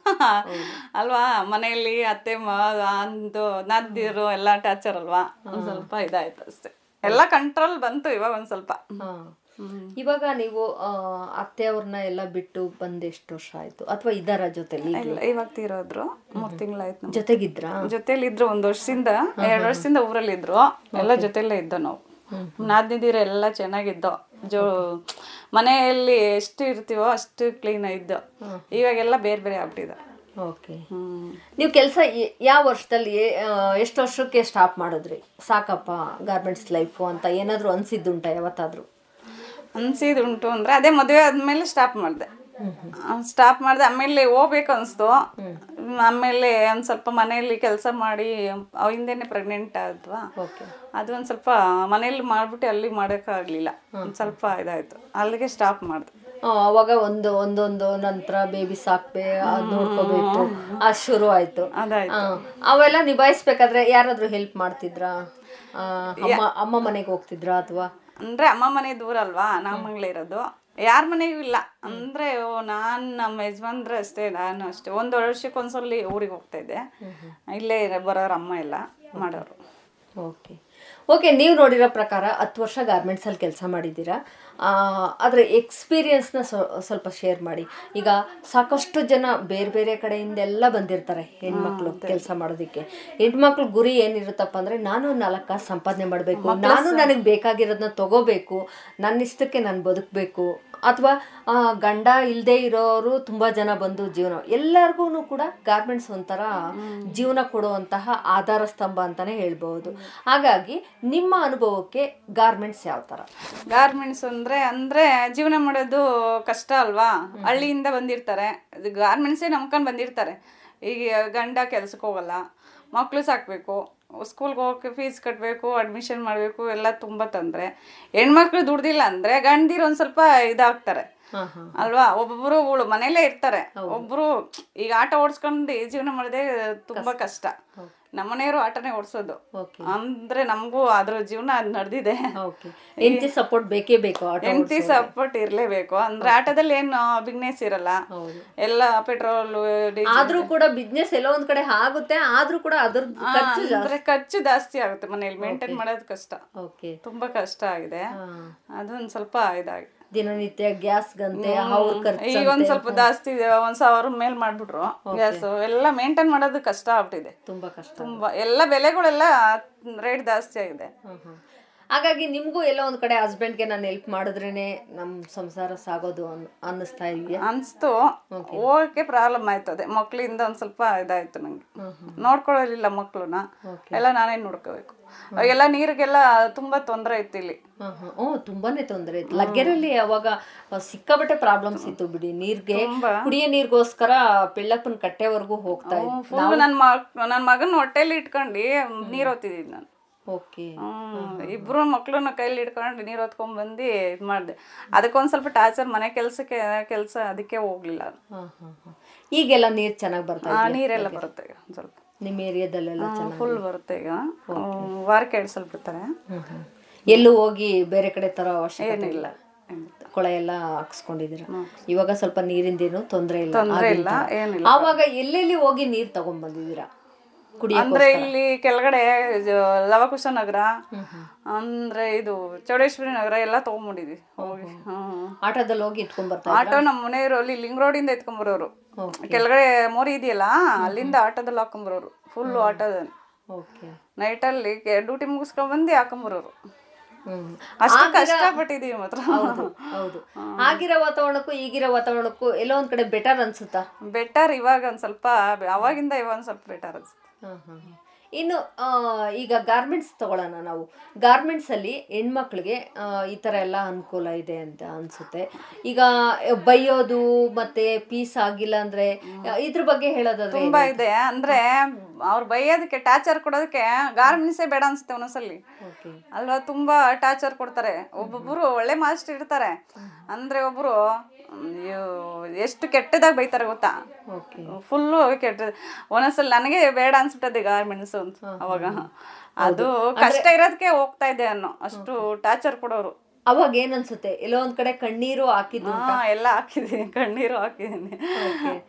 ಅಲ್ವಾ, ಮನೆಯಲ್ಲಿ ಅತ್ತೆ ಅಂದು ನದ್ದಿರು ಎಲ್ಲ ಟಾರ್ಚರ್ ಅಲ್ವಾ, ಒಂದ್ ಸ್ವಲ್ಪ ಇದಾಯ್ತು ಅಷ್ಟೇ. ಎಲ್ಲ ಕಂಟ್ರೋಲ್ ಬಂತು ಇವಾಗ ಒಂದ್ ಸ್ವಲ್ಪ. ಇವಾಗ ನೀವು ಅತ್ತೆ ಅವ್ರನ್ನ ಎಲ್ಲ ಬಿಟ್ಟು ಬಂದ್ ಎಷ್ಟು ವರ್ಷ ಆಯ್ತು, ಅಥವಾ ಇದ್ದಾರ ಜೊತೆಲಿ? ಇವಾಗ ತೀರೋದ್ರು, 3 ತಿಂಗಳಾಯ್ತು. ಜೊತೆಲಿ ಇದ್ರು 1 ವರ್ಷದಿಂದ 2 ವರ್ಷದಿಂದ ಊರಲ್ಲಿ ಇದ್ರು, ಎಲ್ಲ ಜೊತೆಲೇ ಇದ್ದೋ ನಾವು. ನಾದಿನಿದಿರ ಎಲ್ಲ ಚೆನ್ನಾಗಿದ್ದೋ, ಮನೆಯಲ್ಲಿ ಎಷ್ಟು ಇರ್ತೀವೋ ಅಷ್ಟು ಕ್ಲೀನ್ ಇದ್ದೋ. ಇವಾಗೆಲ್ಲ ಬೇರೆ ಬೇರೆ ಆಗ್ಬಿಟ್ಟಿದೆ. ಓಕೆ. ನೀವು ಕೆಲಸ ಯಾವ ವರ್ಷದಲ್ಲಿ ಎಷ್ಟು ವರ್ಷಕ್ಕೆ ಸ್ಟಾಪ್ ಮಾಡಿದ್ರಿ? ಸಾಕಪ್ಪ ಗಾರ್ಮೆಂಟ್ಸ್ ಲೈಫು ಅಂತ ಏನಾದರೂ ಅನ್ಸಿದ್ದುಂಟ ಯಾವತ್ತಾದ್ರೂ? ಅನ್ಸಿದ್ದುಂಟು ಅಂದ್ರೆ ಅದೇ ಮದುವೆ ಆದ್ಮೇಲೆ ಸ್ಟಾಪ್ ಮಾಡಿದೆ. ಆಮೇಲೆ ಹೋಗ್ಬೇಕು ಅನಿಸ್ತು. ಆಮೇಲೆ ಒಂದು ಸ್ವಲ್ಪ ಮನೆಯಲ್ಲಿ ಕೆಲಸ ಮಾಡಿ ಹಿಂದೆನೆ ಪ್ರೆಗ್ನೆಂಟ್ ಆದ್ವಾ, ಅದು ಒಂದು ಸ್ವಲ್ಪ ಮನೆಯಲ್ಲಿ ಮಾಡ್ಬಿಟ್ಟು ಅಲ್ಲಿ ಮಾಡೋಕ್ಕಾಗಲಿಲ್ಲ, ಒಂದು ಸ್ವಲ್ಪ ಇದಾಯ್ತು, ಅಲ್ಲಿಗೆ ಸ್ಟಾಪ್ ಮಾಡಿದೆ. ಅವಾಗ ಒಂದೊಂದು ನಂತರ ಬೇಬಿ ಸಾಕ್ಬೇಕು, ಅದು ನೋಡ್ಕೋಬೇಕು, ಅದು ಶುರು ಆಯ್ತು. ಅವೆಲ್ಲ ನಿಭಾಯಿಸ್ಬೇಕಾದ್ರೆ ಯಾರಾದ್ರೂ ಹೆಲ್ಪ್ ಮಾಡ್ತಿದ್ರಾ? ಅಮ್ಮ ಮನೆಗೆ ಹೋಗ್ತಿದ್ರಾ? ಅಥವಾ ಅಂದ್ರೆ ಅಮ್ಮ ಮನೆ ದೂರ ಅಲ್ವಾ, ನಾಮಂಗ್ಲೇ ಇರೋದು, ಯಾರ ಮನೆಗೂ ಇಲ್ಲ. ಅಂದ್ರೆ ನಮ್ಮ ಯಜಮಾನ್ರ ಅಷ್ಟೇ, ನಾನು ಅಷ್ಟೇ. 1 ವರ್ಷಕ್ಕೆ ಒಂದ್ಸಲ ಊರಿಗೆ ಹೋಗ್ತಾ ಇದ್ದೆ, ಇಲ್ಲೇ ಬರೋರು ಅಮ್ಮ ಎಲ್ಲ ಮಾಡೋರು. ಓಕೆ. ನೀವು ನೋಡಿರೋ ಪ್ರಕಾರ 10 ವರ್ಷ ಗಾರ್ಮೆಂಟ್ಸಲ್ಲಿ ಕೆಲಸ ಮಾಡಿದ್ದೀರಾ, ಅದರ ಎಕ್ಸ್ಪೀರಿಯನ್ಸ್ನ ಸ್ವಲ್ಪ ಶೇರ್ ಮಾಡಿ. ಈಗ ಸಾಕಷ್ಟು ಜನ ಬೇರೆ ಬೇರೆ ಕಡೆಯಿಂದೆಲ್ಲ ಬಂದಿರ್ತಾರೆ ಹೆಣ್ಮಕ್ಳು ಕೆಲಸ ಮಾಡೋದಕ್ಕೆ. ಹೆಣ್ಮಕ್ಳು ಗುರಿ ಏನಿರುತ್ತಪ್ಪ ಅಂದರೆ, ನಾನು 4 ಕಾಸು ಸಂಪಾದನೆ ಮಾಡಬೇಕು, ನನಗೆ ಬೇಕಾಗಿರೋದನ್ನ ತಗೋಬೇಕು, ನನ್ನ ಇಷ್ಟಕ್ಕೆ ನಾನು ಬದುಕಬೇಕು. ಅಥವಾ ಗಂಡ ಇಲ್ಲದೆ ಇರೋರು ತುಂಬ ಜನ ಬಂದು ಜೀವನ, ಎಲ್ಲರಿಗೂ ಕೂಡ ಗಾರ್ಮೆಂಟ್ಸ್ ಒಂಥರ ಜೀವನ ಕೊಡುವಂತಹ ಆಧಾರ ಸ್ತಂಭ ಅಂತಲೇ ಹೇಳ್ಬೋದು. ಹಾಗಾಗಿ ನಿಮ್ಮ ಅನುಭವಕ್ಕೆ ಗಾರ್ಮೆಂಟ್ಸ್ ಯಾವ ಥರ? ಗಾರ್ಮೆಂಟ್ಸ್ ಅಂದ್ರೆ ಜೀವನ ಮಾಡೋದು ಕಷ್ಟ ಅಲ್ವಾ, ಹಳ್ಳಿಯಿಂದ ಬಂದಿರ್ತಾರೆ, ಗಾರ್ಮೆಂಟ್ಸೇ ನಂಬ್ಕೊಂಡು ಬಂದಿರ್ತಾರೆ. ಈಗ ಗಂಡ ಕೆಲ್ಸಕ್ಕೆ ಹೋಗಲ್ಲ, ಮಕ್ಕಳು ಸಾಕಬೇಕು, ಸ್ಕೂಲ್ಗೆ ಹೋಗೋಕ್ಕೆ ಫೀಸ್ ಕಟ್ಟಬೇಕು, ಅಡ್ಮಿಷನ್ ಮಾಡಬೇಕು, ಎಲ್ಲ ತುಂಬ ತೊಂದರೆ. ಹೆಣ್ಮಕ್ಳು ದುಡ್ದಿಲ್ಲ ಅಂದರೆ ಗಂಡದಿರು ಒಂದು ಸ್ವಲ್ಪ ಇದಾಗ್ತಾರೆ ಅಲ್ವಾ. ಒಬ್ಬೊಬ್ಬರು ಮನೇಲೇ ಇರ್ತಾರೆ, ಒಬ್ಬರು ಈಗ ಆಟೋ ಓಡಿಸ್ಕೊಂಡು ಜೀವನ ಮಾಡೋದೇ ತುಂಬ ಕಷ್ಟ. ನಮ್ಮನೆಯವರು ಆಟೋನೇ ಓಡಿಸೋದು. Okay. ಅಂದ್ರೆ ನಮಗೂ ಅದ್ರ ಜೀವನ ನಡೆದಿದೆ. ಓಕೆ. ಹೆಂಡತಿ ಸಪೋರ್ಟ್ ಬೇಕೇ ಬೇಕು ಆಟೋ ಹೆಂಡತಿ ಸಪೋರ್ಟ್ ಇರ್ಲೇಬೇಕು. ಅಂದ್ರೆ ಆಟೋದಲ್ಲಿ ಏನು ಬಿಗ್ನೆಸ್ ಇರಲ್ಲ, ಎಲ್ಲ ಪೆಟ್ರೋಲ್ ಆದ್ರೂ ಕೂಡ ಬಿಸ್ನೆಸ್ ಎಲ್ಲೋ ಒಂದ್ ಕಡೆ ಆಗುತ್ತೆ, ಆದ್ರೂ ಕೂಡ ಅದ್ರ ಅಂದ್ರೆ ಖರ್ಚು ಜಾಸ್ತಿ ಆಗುತ್ತೆ, ಮನೇಲಿ ಮೇಂಟೈನ್ ಮಾಡೋದು ಕಷ್ಟ. ಓಕೆ. ತುಂಬಾ ಕಷ್ಟ ಆಗಿದೆ. ಅದೊಂದ್ ಸ್ವಲ್ಪ ಇದಾಗಿ ದಿನನಿತ್ಯ ಗ್ಯಾಸ್ ಗಂತೆ ಅವ್ರ ಖರ್ಚು ಈಗ ಒಂದ್ ಸ್ವಲ್ಪ ಜಾಸ್ತಿ ಇದೆ, 1,000 ಮೇಲ್ ಮಾಡ್ಬಿಟ್ರು ಗ್ಯಾಸ್. ಎಲ್ಲ ಮೇಂಟೈನ್ ಮಾಡೋದು ಕಷ್ಟ ಆಗ್ಬಿಟ್ಟಿದೆ, ತುಂಬಾ ಕಷ್ಟ. ತುಂಬಾ ಎಲ್ಲ ಬೆಲೆಗಳೆಲ್ಲ ರೇಟ್ ಜಾಸ್ತಿ ಆಗಿದೆ. ಹಾಗಾಗಿ ನಿಮ್ಗೂ ಎಲ್ಲೋ ಒಂದ್ ಕಡೆ ಹಸ್ಬೆಂಡ್ಗೆ ನಾನು ಹೆಲ್ಪ್ ಮಾಡಿದ್ರೇನೆ ನಮ್ ಸಂಸಾರ ಸಾಗೋದು ಅನ್ನಿಸ್ತಾ ಇದೆಯಾ? ಅನ್ಸ್ತು. ಹೋಗಕ್ಕೆ ಪ್ರಾಬ್ಲಮ್ ಆಯ್ತು. ಅದೇ ಮಕ್ಳಿಂದ ಒಂದ್ ಸ್ವಲ್ಪ ಇದಾಯ್ತು ನಂಗೆ. ನೋಡ್ಕೊಳ್ಳಲಿಲ್ಲ ಮಕ್ಳನ್ನ, ಎಲ್ಲ ನಾನೇ ನೋಡ್ಕೋಬೇಕು. ಎಲ್ಲ ನೀರಿಗೆಲ್ಲ ತುಂಬಾ ತೊಂದರೆ ಇತ್ತು ಇಲ್ಲಿ. ತುಂಬಾನೇ ತೊಂದರೆ ಇತ್ತು ಲಗ್ಗೆರಲ್ಲಿ. ಅವಾಗ ಸಿಕ್ಕಾಬಟ್ಟೆ ಪ್ರಾಬ್ಲಮ್ಸ್ ಇತ್ತು ಬಿಡಿ. ನೀರ್ಗೆ, ಕುಡಿಯೋ ನೀರ್ಗೋಸ್ಕರ ಪಿಳ್ಳಪ್ಪನ ಕಟ್ಟೆವರೆಗೂ ಹೋಗ್ತಾ ಇತ್ತು. ಫುಲ್ ನನ್ ಮಗನ ಹೊಟ್ಟೆಲಿ ಇಟ್ಕೊಂಡು ನೀರ್ ಹೊತ್ತಿದ್ದೀನಿ ನಾನು. ಓಕೆ. ಇಬ್ರು ಮಕ್ಳನ್ನ ಕೈಲಿ ಇಟ್ಕೊಂಡು ನೀರ್ ಹೊತ್ಕೊಂಡ್ ಬಂದು ಇದ್ ಮಾಡ್ದೆ. ಅದಕ್ಕೊಂದ್ ಸ್ವಲ್ಪ ಟಾರ್ಚರ್, ಮನೆ ಕೆಲ್ಸ ಅದಕ್ಕೆ ಹೋಗ್ಲಿಲ್ಲ. ಈಗೆಲ್ಲ ನೀರ್ ಚೆನ್ನಾಗಿ ಬರ್ತಾ? ನೀರೆಲ್ಲ ಬರುತ್ತೆ ಈಗ ಒಂದ್ ಸ್ವಲ್ಪ. ನಿಮ್ಮ ಏರಿಯಾದಲ್ಲೆಲ್ಲ ಫುಲ್ ಬರುತ್ತೆ ಈಗ. ವಾರಕ್ಕೆ 2 ಸಲ ಬಿಡ್ತಾರೆ. ಎಲ್ಲೂ ಹೋಗಿ ಬೇರೆ ಕಡೆ ತರೋ ಅವಶ್ಯಕತೆ ಏನಿಲ್ಲ. ಕೊಳ ಎಲ್ಲ ಹಾಕ್ಸ್ಕೊಂಡಿದ್ದೀರಾ? ಇವಾಗ ಸ್ವಲ್ಪ ನೀರಿಂದೇನು ತೊಂದರೆ ಇಲ್ಲ. ಏನಿಲ್ಲ. ಆವಾಗ ಎಲ್ಲೆಲ್ಲಿ ಹೋಗಿ ನೀರ್ ತಗೊಂಡ್ ಬಂದಿದ್ದೀರಾ? ಅಂದ್ರೆ ಇಲ್ಲಿ ಕೆಳಗಡೆ ಲವಕುಶ ನಗರ, ಅಂದ್ರೆ ಇದು ಚೌಡೇಶ್ವರಿ ನಗರ ಎಲ್ಲ ತಗೊಂಡ್ಬಂದಿದ್ವಿ ಹೋಗಿ. ಆಟೋದಲ್ಲಿ ಹೋಗಿ ಇಟ್ಕೊಂಡ್ ಬರ್ತಾರೆ? ಆಟೋ ನಮ್ಮ ಮನೆಯವರು ಅಲ್ಲಿ ಲಿಂಗ್ ರೋಡ್ ಇಂದ ಎತ್ಕೊಂಡ್ಬರೋರು. ಕೆಳಗಡೆ ಮೋರಿ ಇದೆಯಲ್ಲ, ಅಲ್ಲಿಂದ ಆಟೋದಲ್ಲಿ ಹಾಕೊಂಬರೋರು. ಫುಲ್ ಆಟೋದಲ್ಲಿ ನೈಟಲ್ಲಿ ಡ್ಯೂಟಿ ಮುಗಿಸ್ಕೊಂಡ್ ಬಂದು ಹಾಕೊಂಬರೋರು. ಅಷ್ಟು ಕಷ್ಟಪಟ್ಟಿದೀವಿ ಮಾತ್ರ. ಹೌದು. ಆಗಿರೋ ವಾತಾವರಣಕ್ಕೂ ಈಗಿರೋ ವಾತಾವರಣಕ್ಕೂ ಎಲ್ಲೋ ಒಂದ್ ಕಡೆ ಬೆಟರ್ ಅನ್ಸುತ್ತಾ? ಬೆಟರ್ ಇವಾಗ ಒಂದ್ ಸ್ವಲ್ಪ, ಅವಾಗಿಂದ ಇವಾಗ ಒಂದ್ ಸ್ವಲ್ಪ ಬೆಟರ್ ಅನ್ಸುತ್ತೆ. ಇನ್ನು ಈಗ ಗಾರ್ಮೆಂಟ್ಸ್ ತಗೊಳ್ಳೋಣ ನಾವು. ಗಾರ್ಮೆಂಟ್ಸ್ ಅಲ್ಲಿ ಹೆಣ್ಮಕ್ಳಿಗೆ ಈ ತರ ಎಲ್ಲ ಅನುಕೂಲ ಇದೆ ಅಂತ ಅನ್ಸುತ್ತೆ. ಈಗ ಬೈಯೋದು ಮತ್ತೆ ಪೀಸ್ ಆಗಿಲ್ಲ ಅಂದ್ರೆ ಇದ್ರ ಬಗ್ಗೆ ಹೇಳೋದಾದ್ರೆ ತುಂಬಾ ಇದೆ. ಅಂದ್ರೆ ಅವ್ರು ಬೈಯೋದಕ್ಕೆ, ಟಾರ್ಚರ್ ಕೊಡೋದಕ್ಕೆ ಗಾರ್ಮೆಂಟ್ಸೇ ಬೇಡ ಅನ್ಸುತ್ತೆ ಒಂದೊಂದ್ಸಲಿ ಅಲ್ವಾ. ತುಂಬಾ ಟಾರ್ಚರ್ ಕೊಡ್ತಾರೆ. ಒಬ್ಬೊಬ್ರು ಒಳ್ಳೆ ಮಾಸ್ಟರ್ ಇರ್ತಾರೆ, ಅಂದ್ರೆ ಒಬ್ರು ಎಷ್ಟು ಕೆಟ್ಟದಾಗ ಬೈತಾರೆ ಗೊತ್ತಾ, ಫುಲ್ಲು ಕೆಟ್ಟ. ಒಂದೊಂದ್ಸಲ ನನಗೆ ಬೇಡ ಅನ್ಸ್ಬಿಟ್ಟದೆ ಗಾರ್ಮೆಂಟ್ಸ್ ಅಂತ. ಅವಾಗ ಅದು ಕಷ್ಟ ಇರೋದಕ್ಕೆ ಹೋಗ್ತಾ ಇದೆ ಅನ್ನೋ ಅಷ್ಟು ಟಾರ್ಚರ್ ಕೊಡೋರು. ಅವಾಗ ಏನ್ ಅನ್ಸುತ್ತೆ? ಎಲ್ಲೋ ಒಂದ್ ಕಡೆ ಕಣ್ಣೀರು ಹಾಕಿದ್ದು? ಎಲ್ಲ ಹಾಕಿದೀನಿ, ಕಣ್ಣೀರು ಹಾಕಿದೀನಿ.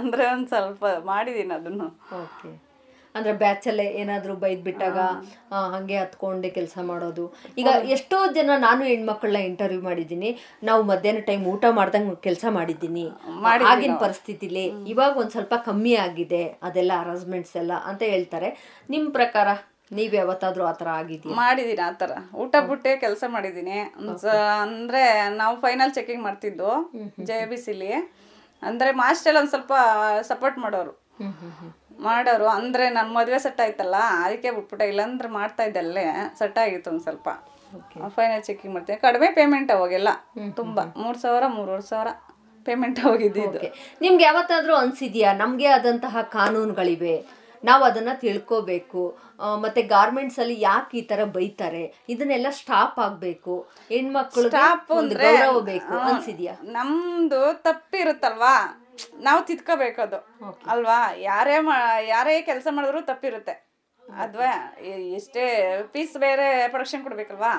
ಅಂದ್ರೆ ಒಂದ್ ಸ್ವಲ್ಪ ಮಾಡಿದೀನಿ ಅದನ್ನು. ಅಂದ್ರೆ ಬ್ಯಾಚಲ್ಲೇ ಏನಾದ್ರು ಬೈದ್ ಬಿಟ್ಟಾಗ ಹಂಗೆ ಹತ್ಕೊಂಡೆ ಕೆಲಸ ಮಾಡೋದು. ಈಗ ಎಷ್ಟೋ ಜನ, ನಾನು ಹೆಣ್ಮಕ್ಳನ್ನ ಇಂಟರ್ವ್ಯೂ ಮಾಡಿದ್ದೀನಿ, ನಾವು ಮಧ್ಯಾಹ್ನ ಟೈಮ್ ಊಟ ಮಾಡ್ದಂಗೆ ಕೆಲಸ ಮಾಡಿದ್ದೀನಿ ಆಗಿನ ಪರಿಸ್ಥಿತಿಲಿ. ಇವಾಗ ಒಂದ್ ಸ್ವಲ್ಪ ಕಮ್ಮಿ ಆಗಿದೆ ಅದೆಲ್ಲ ಅರೇಂಜ್ಮೆಂಟ್ಸ್ ಎಲ್ಲ ಅಂತ ಹೇಳ್ತಾರೆ. ನಿಮ್ ಪ್ರಕಾರ ನೀವ್ ಯಾವತ್ತಾದ್ರೂ ಆತರ ಆಗಿದೆಯಾ? ಮಾಡಿದೀನಿ ಆತರ. ಊಟ ಬಿಟ್ಟೆ ಕೆಲಸ ಮಾಡಿದೀನಿ. ಅಂದ್ರೆ ನಾವು ಫೈನಲ್ ಚೆಕಿಂಗ್ ಮಾಡ್ತಿದ್ದು JBCಲಿ. ಅಂದ್ರೆ ಮಾಸ್ಟರ್ ಒಂದ್ ಸ್ವಲ್ಪ ಸಪೋರ್ಟ್ ಮಾಡೋರು. ಅಂದ್ರೆ ನನ್ನ ಮದುವೆ ಸೆಟ್ ಆಯ್ತಲ್ಲ, ಅದಕ್ಕೆ ಬಿಟ್ಬಿಟ್ಟೆ. ಇಲ್ಲಾಂದ್ರೆ ಮಾಡ್ತಾ ಇದ್ದೆ, ಅಲ್ಲೇ ಸೆಟ್ ಆಗಿತ್ತು ಒಂದ್ ಸ್ವಲ್ಪ. ಫೈನಲ್ ಚೆಕಿಂಗ್ ಮಾಡ್ತೀನಿ. ಕಡಿಮೆ ಪೇಮೆಂಟ್ ಅವಾಗೆಲ್ಲ, ತುಂಬಾ 3,000 3,500 ಪೇಮೆಂಟ್ ಹೋಗಿದ್ದು. ನಿಮ್ಗೆ ಯಾವತ್ತಾದ್ರೂ ಅನ್ಸಿದ್ಯಾ ನಮ್ಗೆ ಆದಂತಹ ಕಾನೂನುಗಳಿವೆ, ನಾವು ಅದನ್ನ ತಿಳ್ಕೋಬೇಕು, ಮತ್ತೆ ಗಾರ್ಮೆಂಟ್ಸ್ ಅಲ್ಲಿ ಯಾಕೆ ಈ ತರ ಬೈತಾರೆ, ಇದನ್ನೆಲ್ಲ ಸ್ಟಾಪ್ ಆಗ್ಬೇಕು, ಹೆಣ್ಮಕ್ಳು ಗೌರವ ಬೇಕು ಅನ್ಸಿದ್ಯಾ? ನಮ್ದು ತಪ್ಪಿರುತ್ತಲ್ವಾ, ನಾವು ತಿದ್ಕೋಬೇಕದು ಅಲ್ವಾ. ಯಾರೇ ಕೆಲಸ ಮಾಡಿದ್ರು ತಪ್ಪಿರುತ್ತೆ ಅದ್ವಾ. ಎಷ್ಟೇ ಪೀಸ್ ಬೇರೆ ಪ್ರೊಡಕ್ಷನ್ ಕೊಡ್ಬೇಕಲ್ವಾ.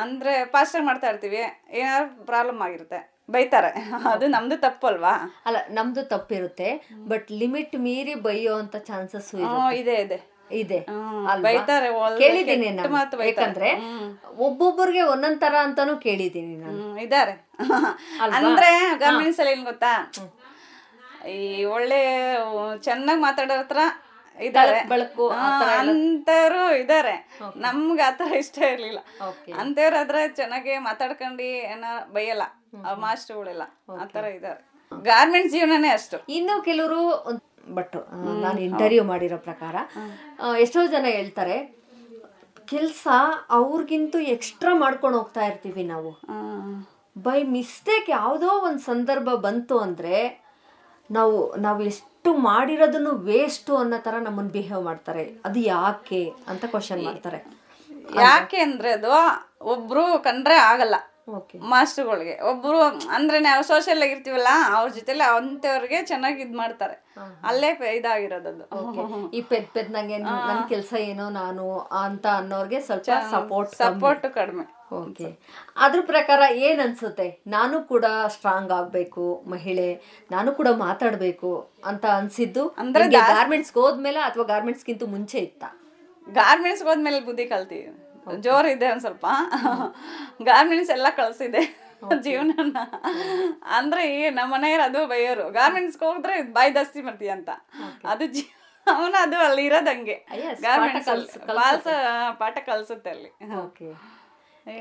ಅಂದ್ರೆ ಫಾಸ್ಟ್ ಆಗಿ ಮಾಡ್ತಾ ಇರ್ತೀವಿ, ಏನಾದ್ರು ಪ್ರಾಬ್ಲಮ್ ಆಗಿರುತ್ತೆ, ಬೈತಾರೆ. ಅದು ನಮ್ದು ತಪ್ಪಲ್ವಾ? ಅಲ್ಲ, ನಮ್ದು ತಪ್ಪಿರುತ್ತೆ, ಬಟ್ ಲಿಮಿಟ್ ಮೀರಿ ಬೈಯೋ ಅಂತ ಚಾನ್ಸಸ್ ಇದೆ. ಬೈತಾರೆ, ಕೇಳಿದ್ದೀನಿ ನಾನು. ಯಾಕಂದ್ರೆ ಒಬ್ಬೊಬ್ಬರಿಗೆ ಒಂದೊಂದ್ ತರ ಅಂತಾನು ಕೇಳಿದ್ದೀನಿ ನಾನು. ಇದಾರೆ. ಅಂದ್ರೆ ಗಾರ್ಮೆಂಟ್ಸ್ ಅಲ್ಲಿ ಏನ್ ಗೊತ್ತಾ, ಈ ಒಳ್ಳೆ ಚೆನ್ನಾಗಿ ಮಾತಾಡೋ ಹತ್ರ ಇದಾರೆ, ಬೆಳಕು ಅಂತವ್ರು ಇದಾರೆ. ನಮ್ಗೆ ಆತರ ಇಷ್ಟ ಇರ್ಲಿಲ್ಲ. ಅಂತವ್ರ ಆದ್ರೆ ಚೆನ್ನಾಗಿ ಮಾತಾಡ್ಕೊಂಡು ಏನ ಬೈಯಲ್ಲ ಮಾಸ್ಟರ್ಗಳೆಲ್ಲ, ಆತರ ಇದಾರೆ. ಗಾರ್ಮೆಂಟ್ಸ್ ಜೀವನನೇ ಅಷ್ಟು. ಇನ್ನು ಕೆಲವರು, ಬಟ್ ನಾನು ಇಂಟರ್ವ್ಯೂ ಮಾಡಿರೋ ಪ್ರಕಾರ ಎಷ್ಟೋ ಜನ ಹೇಳ್ತಾರೆ, ಕೆಲಸ ಅವ್ರಿಗಿಂತೂ ಎಕ್ಸ್ಟ್ರಾ ಮಾಡ್ಕೊಂಡು ಹೋಗ್ತಾ ಇರ್ತೀವಿ ನಾವು. ಬೈ ಮಿಸ್ಟೇಕ್ ಯಾವುದೋ ಒಂದು ಸಂದರ್ಭ ಬಂತು ಅಂದರೆ ನಾವು ಎಷ್ಟು ಮಾಡಿರೋದನ್ನು ವೇಸ್ಟು ಅನ್ನೋ ಥರ ನಮ್ಮನ್ನು ಬಿಹೇವ್ ಮಾಡ್ತಾರೆ. ಅದು ಯಾಕೆ ಅಂತ ಕ್ವಶನ್ ಮಾಡ್ತಾರೆ. ಯಾಕೆ ಅಂದರೆ ಅದು ಒಬ್ಬರು ಕಂಡ್ರೆ ಆಗಲ್ಲ, ಓಕೆ ಮಾಸ್ಟರ್ಗಳಿಗೆ ಒಬ್ರು ಅಂದ್ರೆ ನಾವು ಸೋಷಿಯಲ್ ಆಗಿರ್ತೀವಲ್ಲ ಅವ್ರ ಜೊತೆಲಿ ಅಂತವ್ರಿಗೆ ಚೆನ್ನಾಗಿ ಇದ್ ಮಾಡ್ತಾರೆ, ಅಲ್ಲೇ ಇದಾಗಿರೋದದು. ಈ ಪೆದ್ ನಂಗೆ ನನ್ ಕೆಲಸ ಏನೋ ನಾನು ಅಂತ ಅನ್ನೋರ್ಗೆ ಸ್ವಲ್ಪ ಸಪೋರ್ಟ್ ಕಡಿಮೆ. ಓಕೆ, ಅದ್ರ ಪ್ರಕಾರ ಏನ್ ಅನ್ಸುತ್ತೆ? ನಾನು ಕೂಡ ಸ್ಟ್ರಾಂಗ್ ಆಗ್ಬೇಕು ಮಹಿಳೆ, ನಾನು ಕೂಡ ಮಾತಾಡ್ಬೇಕು ಅಂತ ಅನ್ಸಿದ್ದು ಅಂದ್ರೆ ಗಾರ್ಮೆಂಟ್ಸ್ ಹೋದ್ಮೇಲೆ ಅಥವಾ ಗಾರ್ಮೆಂಟ್ಸ್ಗಿಂತ ಮುಂಚೆ ಇತ್ತ? ಗಾರ್ಮೆಂಟ್ಸ್ ಹೋದ್ಮೇಲೆ ಬುದ್ಧಿ ಕಲ್ತೀವಿ, ಜೋರಿದೆ ಒಂದ್ ಸ್ವಲ್ಪ. ಗಾರ್ಮೆಂಟ್ಸ್ ಎಲ್ಲ ಕಳ್ಸಿದೆ ಜೀವನನ. ಅಂದ್ರೆ ನಮ್ಮ ಮನೆಯವ್ರು ಅದು ಬೈಯೋರು, ಗಾರ್ಮೆಂಟ್ಸ್ಗೆ ಹೋದ್ರೆ ಬಾಯಿ ಜಾಸ್ತಿ ಮಾಡ್ತೀಯ ಅಂತ. ಅದು ಅವನ ಅದು ಅಲ್ಲಿ ಇರೋದಂಗೆ, ಗಾರ್ಮೆಂಟ್ಸ್ ಪಾಠ ಕಲ್ಸುತ್ತೆ ಅಲ್ಲಿ.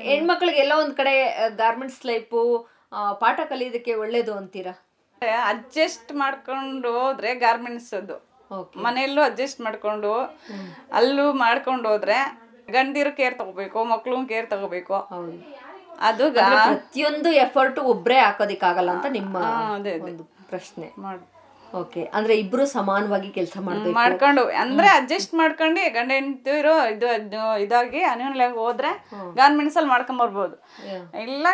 ಹೆಣ್ಮಕ್ಳಿಗೆ ಎಲ್ಲ ಒಂದ್ ಕಡೆ ಗಾರ್ಮೆಂಟ್ಸ್ ಲೈಫು ಪಾಠ ಕಲಿಯೋದಕ್ಕೆ ಒಳ್ಳೇದು ಅಂತೀರಾ? ಅಡ್ಜಸ್ಟ್ ಮಾಡ್ಕೊಂಡು ಹೋದ್ರೆ ಗಾರ್ಮೆಂಟ್ಸ್ ಅದು, ಮನೆಯಲ್ಲೂ ಅಡ್ಜಸ್ಟ್ ಮಾಡ್ಕೊಂಡು ಅಲ್ಲೂ ಮಾಡ್ಕೊಂಡು ಹೋದ್ರೆ ಗಂಡಿರು ಕೇರ್ ತಗೋಬೇಕು, ಮಕ್ಳು ಕೇರ್ ತಗೋಬೇಕು. ಅದು ಪ್ರತಿಯೊಂದು ಎಫರ್ಟ್ ಒಬ್ರೇ ಹಾಕೋದಿಕ್ಕಾಗಲ್ಲ ಅಂತ ನಿಮ್ಮ ಒಂದು ಪ್ರಶ್ನೆ. ಓಕೆ, ಅಂದ್ರೆ ಇಬ್ರು ಸಮಾನವಾಗಿ ಕೆಲಸ ಮಾಡ್ಕೊಂಡು ಅಂದ್ರೆ ಅಡ್ಜಸ್ಟ್ ಮಾಡ್ಕೊಂಡು ಗಂಡ ಹೆಂಡತಿರು ಇದಾಗಿ ಅನ್ಯೋನ್ಯಾಗಿ ಹೋದ್ರೆ ಗಾರ್ಮೆಂಟ್ಸ್ ಅಲ್ಲಿ ಮಾಡ್ಕೊಂಡ್ ಬರ್ಬೋದು. ಇಲ್ಲ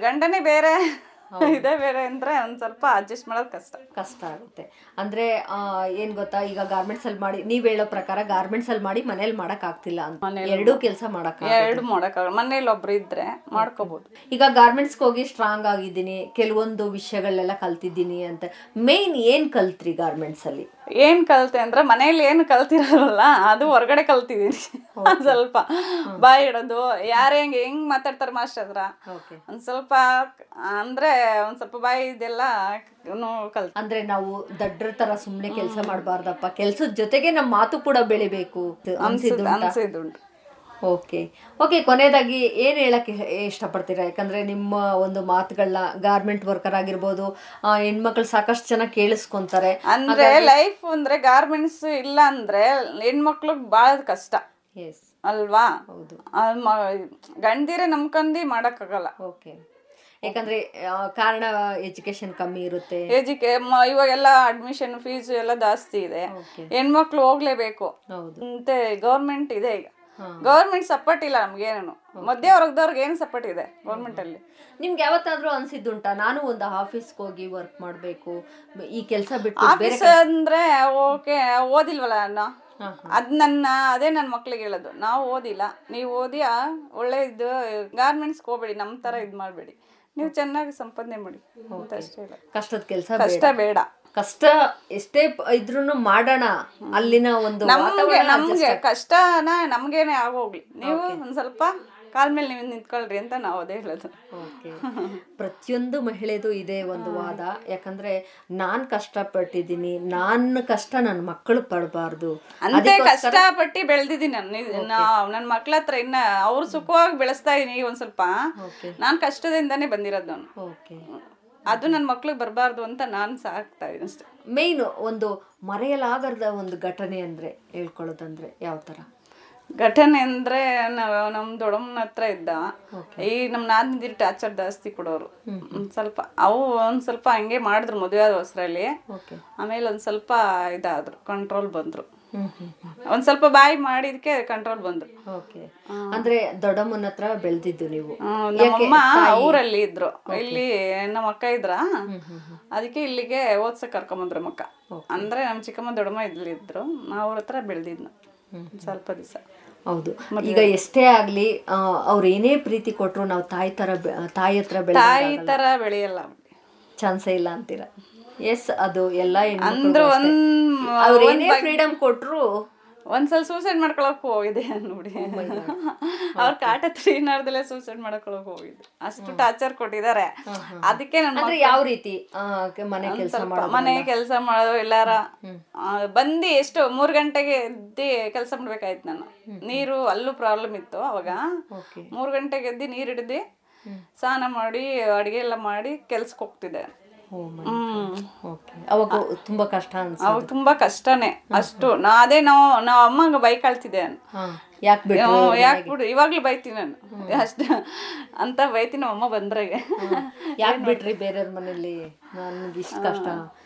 ಗಂಡನೇ ಬೇರೆ ಇದೇ ಬೇರೆ ಅಂದ್ರೆ ಒಂದ್ ಸ್ವಲ್ಪ ಅಡ್ಜಸ್ಟ್ ಮಾಡೋದು ಕಷ್ಟ ಆಗುತ್ತೆ. ಅಂದ್ರೆ ಏನ್ ಗೊತ್ತಾ, ಈಗ ಗಾರ್ಮೆಂಟ್ಸ್ ಅಲ್ಲಿ ಮಾಡಿ ನೀವ್ ಹೇಳೋ ಪ್ರಕಾರ ಗಾರ್ಮೆಂಟ್ಸ್ ಅಲ್ಲಿ ಮಾಡಿ ಮನೇಲಿ ಮಾಡಕ್ ಆಗ್ತಿಲ್ಲ ಅಂತ, ಎರಡೂ ಕೆಲಸ ಮಾಡಕ್ಕಾಗಲ್ಲ. ಮನೇಲಿ ಒಬ್ರು ಇದ್ರೆ ಮಾಡ್ಕೋಬಹುದು. ಈಗ ಗಾರ್ಮೆಂಟ್ಸ್ಗೆ ಹೋಗಿ ಸ್ಟ್ರಾಂಗ್ ಆಗಿದ್ದೀನಿ, ಕೆಲವೊಂದು ವಿಷಯಗಳೆಲ್ಲ ಕಲ್ತಿದ್ದೀನಿ ಅಂತ. ಮೇನ್ ಏನ್ ಕಲ್ತ್ರಿ ಗಾರ್ಮೆಂಟ್ಸ್ ಅಲ್ಲಿ? ಏನ್ ಕಲ್ತೆ ಅಂದ್ರೆ ಮನೇಲಿ ಏನು ಕಲ್ತಿರಲ್ಲ, ಅದು ಹೊರಗಡೆ ಕಲ್ತಿದೀನಿ. ಸ್ವಲ್ಪ ಬಾಯಿ ಇಡೋದು, ಯಾರೇ ಹೆಂಗ್ ಮಾತಾಡ್ತಾರೆ ಮಾಸ್ಟರ್ ಹತ್ರ, ಒಂದ್ ಸ್ವಲ್ಪ ಅಂದ್ರೆ ಒಂದ್ ಸ್ವಲ್ಪ ಬಾಯಿ ಇದೆಲ್ಲ ಕಲ್ತ. ಅಂದ್ರೆ ನಾವು ದಡ್ರ ತರ ಸುಮ್ನೆ ಕೆಲಸ ಮಾಡಬಾರ್ದಪ್ಪ, ಕೆಲ್ಸದ ಜೊತೆಗೆ ನಮ್ಮ ಮಾತು ಕೂಡ ಬೆಳಿಬೇಕು ಅನ್ಸಿದ್ದುಂಟು. ಓಕೆ ಓಕೆ, ಕೊನೆಯದಾಗಿ ಏನ್ ಹೇಳಕ್ಕೆ ಇಷ್ಟಪಡ್ತೀರಾ? ಯಾಕಂದ್ರೆ ನಿಮ್ಮ ಒಂದು ಮಾತುಗಳನ್ನ ಗಾರ್ಮೆಂಟ್ ವರ್ಕರ್ ಆಗಿರ್ಬೋದು, ಹೆಣ್ಮಕ್ಳು ಸಾಕಷ್ಟು ಜನ ಕೇಳಿಸ್ಕೊಂತಾರೆ. ಅಂದ್ರೆ ಲೈಫ್ ಅಂದ್ರೆ ಗಾರ್ಮೆಂಟ್ಸ್ ಇಲ್ಲ ಅಂದ್ರೆ ಹೆಣ್ಮಕ್ಳಿಗೆ ಬಾಳ ಕಷ್ಟ ಅಲ್ವಾ? ಹೌದು, ಗಂಡಿರೇ ನಂಬ್ಕೊಂಡಿ ಮಾಡಕ್ಕಾಗಲ್ಲ. ಓಕೆ, ಯಾಕಂದ್ರೆ ಕಾರಣ ಎಜುಕೇಶನ್ ಕಮ್ಮಿ ಇರುತ್ತೆ. ಇವಾಗೆಲ್ಲ ಅಡ್ಮಿಷನ್ ಫೀಸ್ ಎಲ್ಲ ಜಾಸ್ತಿ ಇದೆ, ಹೆಣ್ಮಕ್ಳು ಹೋಗ್ಲೇಬೇಕು ಮತ್ತೆ ಗೌರ್ಮೆಂಟ್ ಇದೆ. ಈಗ ಗೌರ್ಮೆಂಟ್ ಸಪೋರ್ಟ್ ಇಲ್ಲ ನಮ್ಗೇನು, ಮಧ್ಯ ವರ್ಗದವ್ರಿಗೆ ಏನು ಸಪೋರ್ಟ್ ಇದೆ ಗೌರ್ಮೆಂಟ್ ಅಲ್ಲಿ? ನಿಮ್ಗೆ ಯಾವತ್ತಾದ್ರೂ ಅನ್ಸಿದ್ದುಂಟಾ ನಾನು ಒಂದು ಆಫೀಸ್ಗೆ ಹೋಗಿ ವರ್ಕ್ ಮಾಡ್ಬೇಕು, ಈ ಕೆಲಸ ಬಿಟ್ಟು? ಆಫೀಸ್ ಅಂದ್ರೆ ಓಕೆ, ಓದಿಲ್ವಲ್ಲ ನಾನು, ಅದೇ ನನ್ನ ಮಕ್ಳಿಗೆ ಹೇಳೋದು, ನಾವು ಓದಿಲ್ಲ, ನೀವು ಓದಿ ಒಳ್ಳೆ ಇದು ಗಾರ್ಮೆಂಟ್ಸ್ಗೆ ಹೋಗ್ಬೇಡಿ, ನಮ್ಮ ತರ ಇದ್ ಮಾಡ್ಬೇಡಿ, ನೀವು ಚೆನ್ನಾಗಿ ಸಂಪಾದನೆ ಮಾಡಿ ಅಷ್ಟೇ. ಕಷ್ಟದ ಕೆಲಸ ಕಷ್ಟ ಬೇಡ, ಕಷ್ಟ ಎಷ್ಟೇ ಇದ್ರೂ ಮಾಡೋಣ. ಅಲ್ಲಿನ ಒಂದು ನಮ್ಗೆ ಕಷ್ಟನ ನಮ್ಗೇನೆ ಆಗೋಗ್ಲಿ, ನೀವು ಒಂದ್ ಸ್ವಲ್ಪ ಕಾಲ್ ಮೇಲೆ ನೀವು ನಿಂತ್ಕೊಳ್ರಿ ಅಂತ ನಾವು ಅದೇ ಹೇಳೋದು. ಪ್ರತಿಯೊಂದು ಮಹಿಳೆದು ಇದೆ ಒಂದು ವಾದ, ಯಾಕಂದ್ರೆ ನಾನ್ ಕಷ್ಟಪಟ್ಟಿದ್ದೀನಿ, ನನ್ನ ಕಷ್ಟ ನನ್ನ ಮಕ್ಕಳು ಪಡಬಾರ್ದು ಅಂತ ಕಷ್ಟಪಟ್ಟು ಬೆಳೆದಿದ್ದೀನಿ ನನ್ನ ಮಕ್ಳ ಹತ್ರ. ಇನ್ನ ಅವ್ರು ಸುಖವಾಗಿ ಬೆಳೆಸ್ತಾ ಇದೀನಿ ಒಂದ್ ಸ್ವಲ್ಪ. ನಾನ್ ಕಷ್ಟದಿಂದಾನೇ ಬಂದಿರೋದು ನಾನು, ಅದು ನನ್ನ ಮಕ್ಳಿಗೆ ಬರಬಾರ್ದು ಅಂತ ನಾನು ಸಾಕ್ತಾ ಇದೀನಿ ಅಷ್ಟೇ. ಮೇಯ್ನ್ ಒಂದು ಮರೆಯಲಾಗದ ಒಂದು ಘಟನೆ ಅಂದ್ರೆ ಹೇಳ್ಕೊಳ್ಳೋದಂದ್ರೆ ಯಾವ ತರ ಘಟನೆ ಅಂದ್ರೆ, ನಮ್ ದೊಡ್ಡಮ್ಮನ ಹತ್ರ ಇದ್ದ ಈ ನಮ್ ನಾದಿನಿದಿರು ಟಾರ್ಚರ್ ಜಾಸ್ತಿ ಕೊಡೋರು. ಸ್ವಲ್ಪ ಒಂದ್ ಸ್ವಲ್ಪ ಹಂಗೆ ಮಾಡಿದ್ರು ಮದುವೆ ಆದ ಹೊಸರಲ್ಲಿ. ಆಮೇಲೆ ಒಂದ್ ಸ್ವಲ್ಪ ಇದಾದ್ರು, ಕಂಟ್ರೋಲ್ ಬಂದ್ರು. ಒಂದ್ ಸ್ವಲ್ಪ ಬಾಯಿ ಮಾಡಿದಕ್ಕೆ ಕಂಟ್ರೋಲ್ ಬಂದ್ರು. ಅಂದ್ರೆ ದೊಡ್ಡಮ್ಮನ ಹತ್ರ ಬೆಳೆದಿದ್ದು ನೀವು? ನಮ್ಮಮ್ಮ ಊರಲ್ಲಿ ಇದ್ರು, ಇಲ್ಲಿ ನಮ್ಮ ಅಕ್ಕ ಇದ್ರ, ಅದಕ್ಕೆ ಇಲ್ಲಿಗೆ ಓದ್ಸಕ್ ಕರ್ಕೊಂಬಂದ್ರು ಮಕ್ಕ. ಅಂದ್ರೆ ನಮ್ ಚಿಕ್ಕಮ್ಮ ದೊಡ್ಡಮ್ಮ ಇದ್ರು, ಅವ್ರ ಹತ್ರ ಬೆಳೆದಿದ್ನ ಸ್ವಲ್ಪ ದಿವಸ. ಹೌದು, ಈಗ ಎಷ್ಟೇ ಆಗ್ಲಿ ಅವ್ರ ಏನೇ ಪ್ರೀತಿ ಕೊಟ್ರು ನಾವು ತಾಯಿ ಹತ್ರ ಬೆಳೆಯಲ್ಲ, ಚಾನ್ಸೇ ಇಲ್ಲ ಅಂತೀರಾ? ಎಸ್, ಅದು ಎಲ್ಲ ಅಂದ್ರೆ ಅವ್ರ ಏನೇ ಫ್ರೀಡಮ್ ಕೊಟ್ರು ಒಂದ್ಸಲ ಸೂಸೈಡ್ ಮಾಡ್ಕೊಳಕ್ ಹೋಗಿದೆ ನೋಡಿ. ಅವ್ರ ಕಾಟ ತ್ರೀನಾರ್ದಲ್ಲೇ ಸೂಸೈಡ್ ಮಾಡ್ಕೊಳಕ್ ಹೋಗಿದ್ದು, ಅಷ್ಟು ಟಾರ್ಚರ್ ಕೊಟ್ಟಿದ್ದಾರೆ. ಅದಕ್ಕೆ ಯಾವ ರೀತಿ ಮನೆ ಕೆಲಸ ಮಾಡೋದು, ಎಲ್ಲಾರ ಬಂದು ಎಷ್ಟು 3 ಗಂಟೆಗೆ ಎದ್ದಿ ಕೆಲಸ ಮಾಡ್ಬೇಕಾಯ್ತು ನಾನು. ನೀರು ಅಲ್ಲೂ ಪ್ರಾಬ್ಲಮ್ ಇತ್ತು ಅವಾಗ. 3 ಗಂಟೆಗೆ ಎದ್ದಿ ನೀರ್ ಹಿಡ್ದಿ ಸ್ನಾನ ಮಾಡಿ ಅಡಿಗೆ ಎಲ್ಲ ಮಾಡಿ ಕೆಲ್ಸಕ್ಕೆ ಹೋಗ್ತಿದ್ದೆ. ಅವಾಗ ತುಂಬಾ ಕಷ್ಟ ಅವಾಗ ತುಂಬಾ ಕಷ್ಟನೇ. ಅಷ್ಟು ಅದೇ ನಾವು ಅಮ್ಮಂಗ ಬೈಕ್ ಆಳ್ತಿದ್ದೆ, ಯಾಕೆ ಬಿಡು, ಇವಾಗ್ಲೂ ಬೈತೀನಿ ನಾನು ಅಷ್ಟ ಅಂತ ಬೈತೀನಿ ಅಮ್ಮ ಬಂದ್ರಾಗೆ. ಯಾಕೆ ಬಿಟ್ರಿ ಬೇರೆಯವ್ರ ಮನೇಲಿ,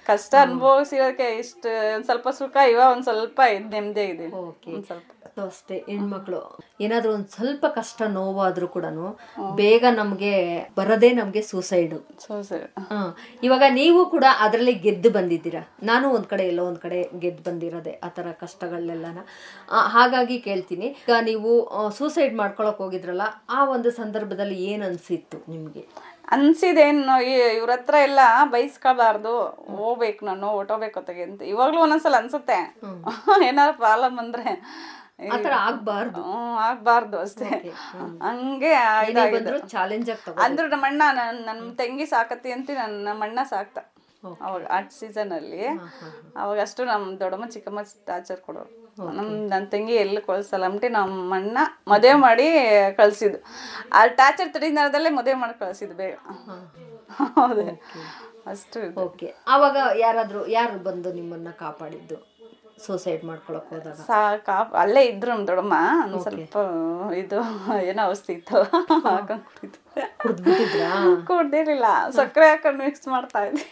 ಕಷ್ಟ ಅನುಭವಿಸಿರೋಕೆ ಇಷ್ಟ ಒಂದ್ ಸ್ವಲ್ಪ ಸುಖ, ಇವಾಗ ಒಂದ್ ಸ್ವಲ್ಪ ನೆಮ್ಮದಿ ಇದೆ. ಸ್ವಲ್ಪ ನಾಗರತ್ನ ಅಷ್ಟೇ, ಹೆಣ್ಮಕ್ಳು ಏನಾದ್ರೂ ಒಂದ್ ಸ್ವಲ್ಪ ಕಷ್ಟ ನೋವಾದ್ರೂ ಕೂಡ ಬೇಗ ನಮ್ಗೆ ಬರದೇ ನಮ್ಗೆ ಸೂಸೈಡ್. ಇವಾಗ ನೀವು ಕೂಡ ಅದರಲ್ಲಿ ಗೆದ್ದು ಬಂದಿದ್ದೀರಾ, ನಾನು ಒಂದ್ ಕಡೆ ಎಲ್ಲೋ ಒಂದ್ ಕಡೆ ಗೆದ್ದು ಬಂದಿರೋದೆ ಆ ತರ ಕಷ್ಟಗಳನ್ನೆಲ್ಲನ. ಹಾಗಾಗಿ ಕೇಳ್ತೀನಿ, ಈಗ ನೀವು ಸೂಸೈಡ್ ಮಾಡ್ಕೊಳಕ್ ಹೋಗಿದ್ರಲ್ಲ, ಆ ಒಂದು ಸಂದರ್ಭದಲ್ಲಿ ಏನ್ ಅನ್ಸಿತ್ತು ನಿಮ್ಗೆ? ಅನ್ಸಿದೇನು, ಇವ್ರ ಹತ್ರ ಎಲ್ಲ ಬೈಸ್ಕೋಬಾರ್ದು, ಹೋಗ್ಬೇಕು ನಾನು ಹೊಟ್ಟೋಗ್ಬೇಕು ಹೊತ್ತಿಗೆ ಅಂತ ಇವಾಗ್ಲೂ ಒಂದೊಂದ್ಸಲ ಅನ್ಸುತ್ತೆ. ಏನಾದ್ರು ಪ್ರಾಬ್ಲಮ್ ಅಂದ್ರೆ ಆತರ ಆಗ್ಬಾರ್ದು ಅಷ್ಟೇ. ಹಂಗೆ ಚಾಲೆಂಜ್ ಅಂದ್ರು ನಮ್ಮಣ್ಣ ನನ್ನ ತಂಗಿ ಸಾಕತಿ ಅಂತ ನಮ್ಮಣ್ಣ ಸಾಕ್ತ ಅವಾಗ ಆ ಸೀಸನ್ ಅಲ್ಲಿ. ಅವಾಗ ಅಷ್ಟು ನಮ್ ದೊಡ್ಡಮ್ಮ ಚಿಕ್ಕಮ್ಮ ಟಾರ್ಚರ್ ಕೊಡೋರು. ನನ್ನ ತಂಗಿ ಎಲ್ಲಿ ಕಳ್ಸಲ್ಲ ಅಂದ್ಬಿಟ್ಟು ನಮ್ಮ ಅಣ್ಣ ಮದುವೆ ಮಾಡಿ ಕಳ್ಸಿದ್ದು. ಆ ಟಾರ್ಚರ್ ತಡಿನರದಲ್ಲೇ ಮದುವೆ ಮಾಡಿ ಕಳ್ಸಿದ್ದು ಬೇಗ. ಹೌದು, ಅಷ್ಟು. ಓಕೆ, ಅವಾಗ ಯಾರು ಬಂದು ನಿಮ್ಮನ್ನ ಕಾಪಾಡಿದ್ದು ಸೂಸೈಡ್ ಮಾಡ್ಕೊಳಕ್ ಹೋದಾಗ? ಅಲ್ಲೇ ಇದ್ರು ನಮ್ಮ ದೊಡ್ಡಮ್ಮ. ಒಂದ್ ಸ್ವಲ್ಪ ಇದು ಏನೋ ಔಷಧಿ ಇತ್ತು ಕುಡ್ದಿರ್ಲಿಲ್ಲ, ಸಕ್ಕರೆ ಹಾಕೊಂಡು ಮಿಕ್ಸ್ ಮಾಡ್ತಾ ಇದ್ದೆ.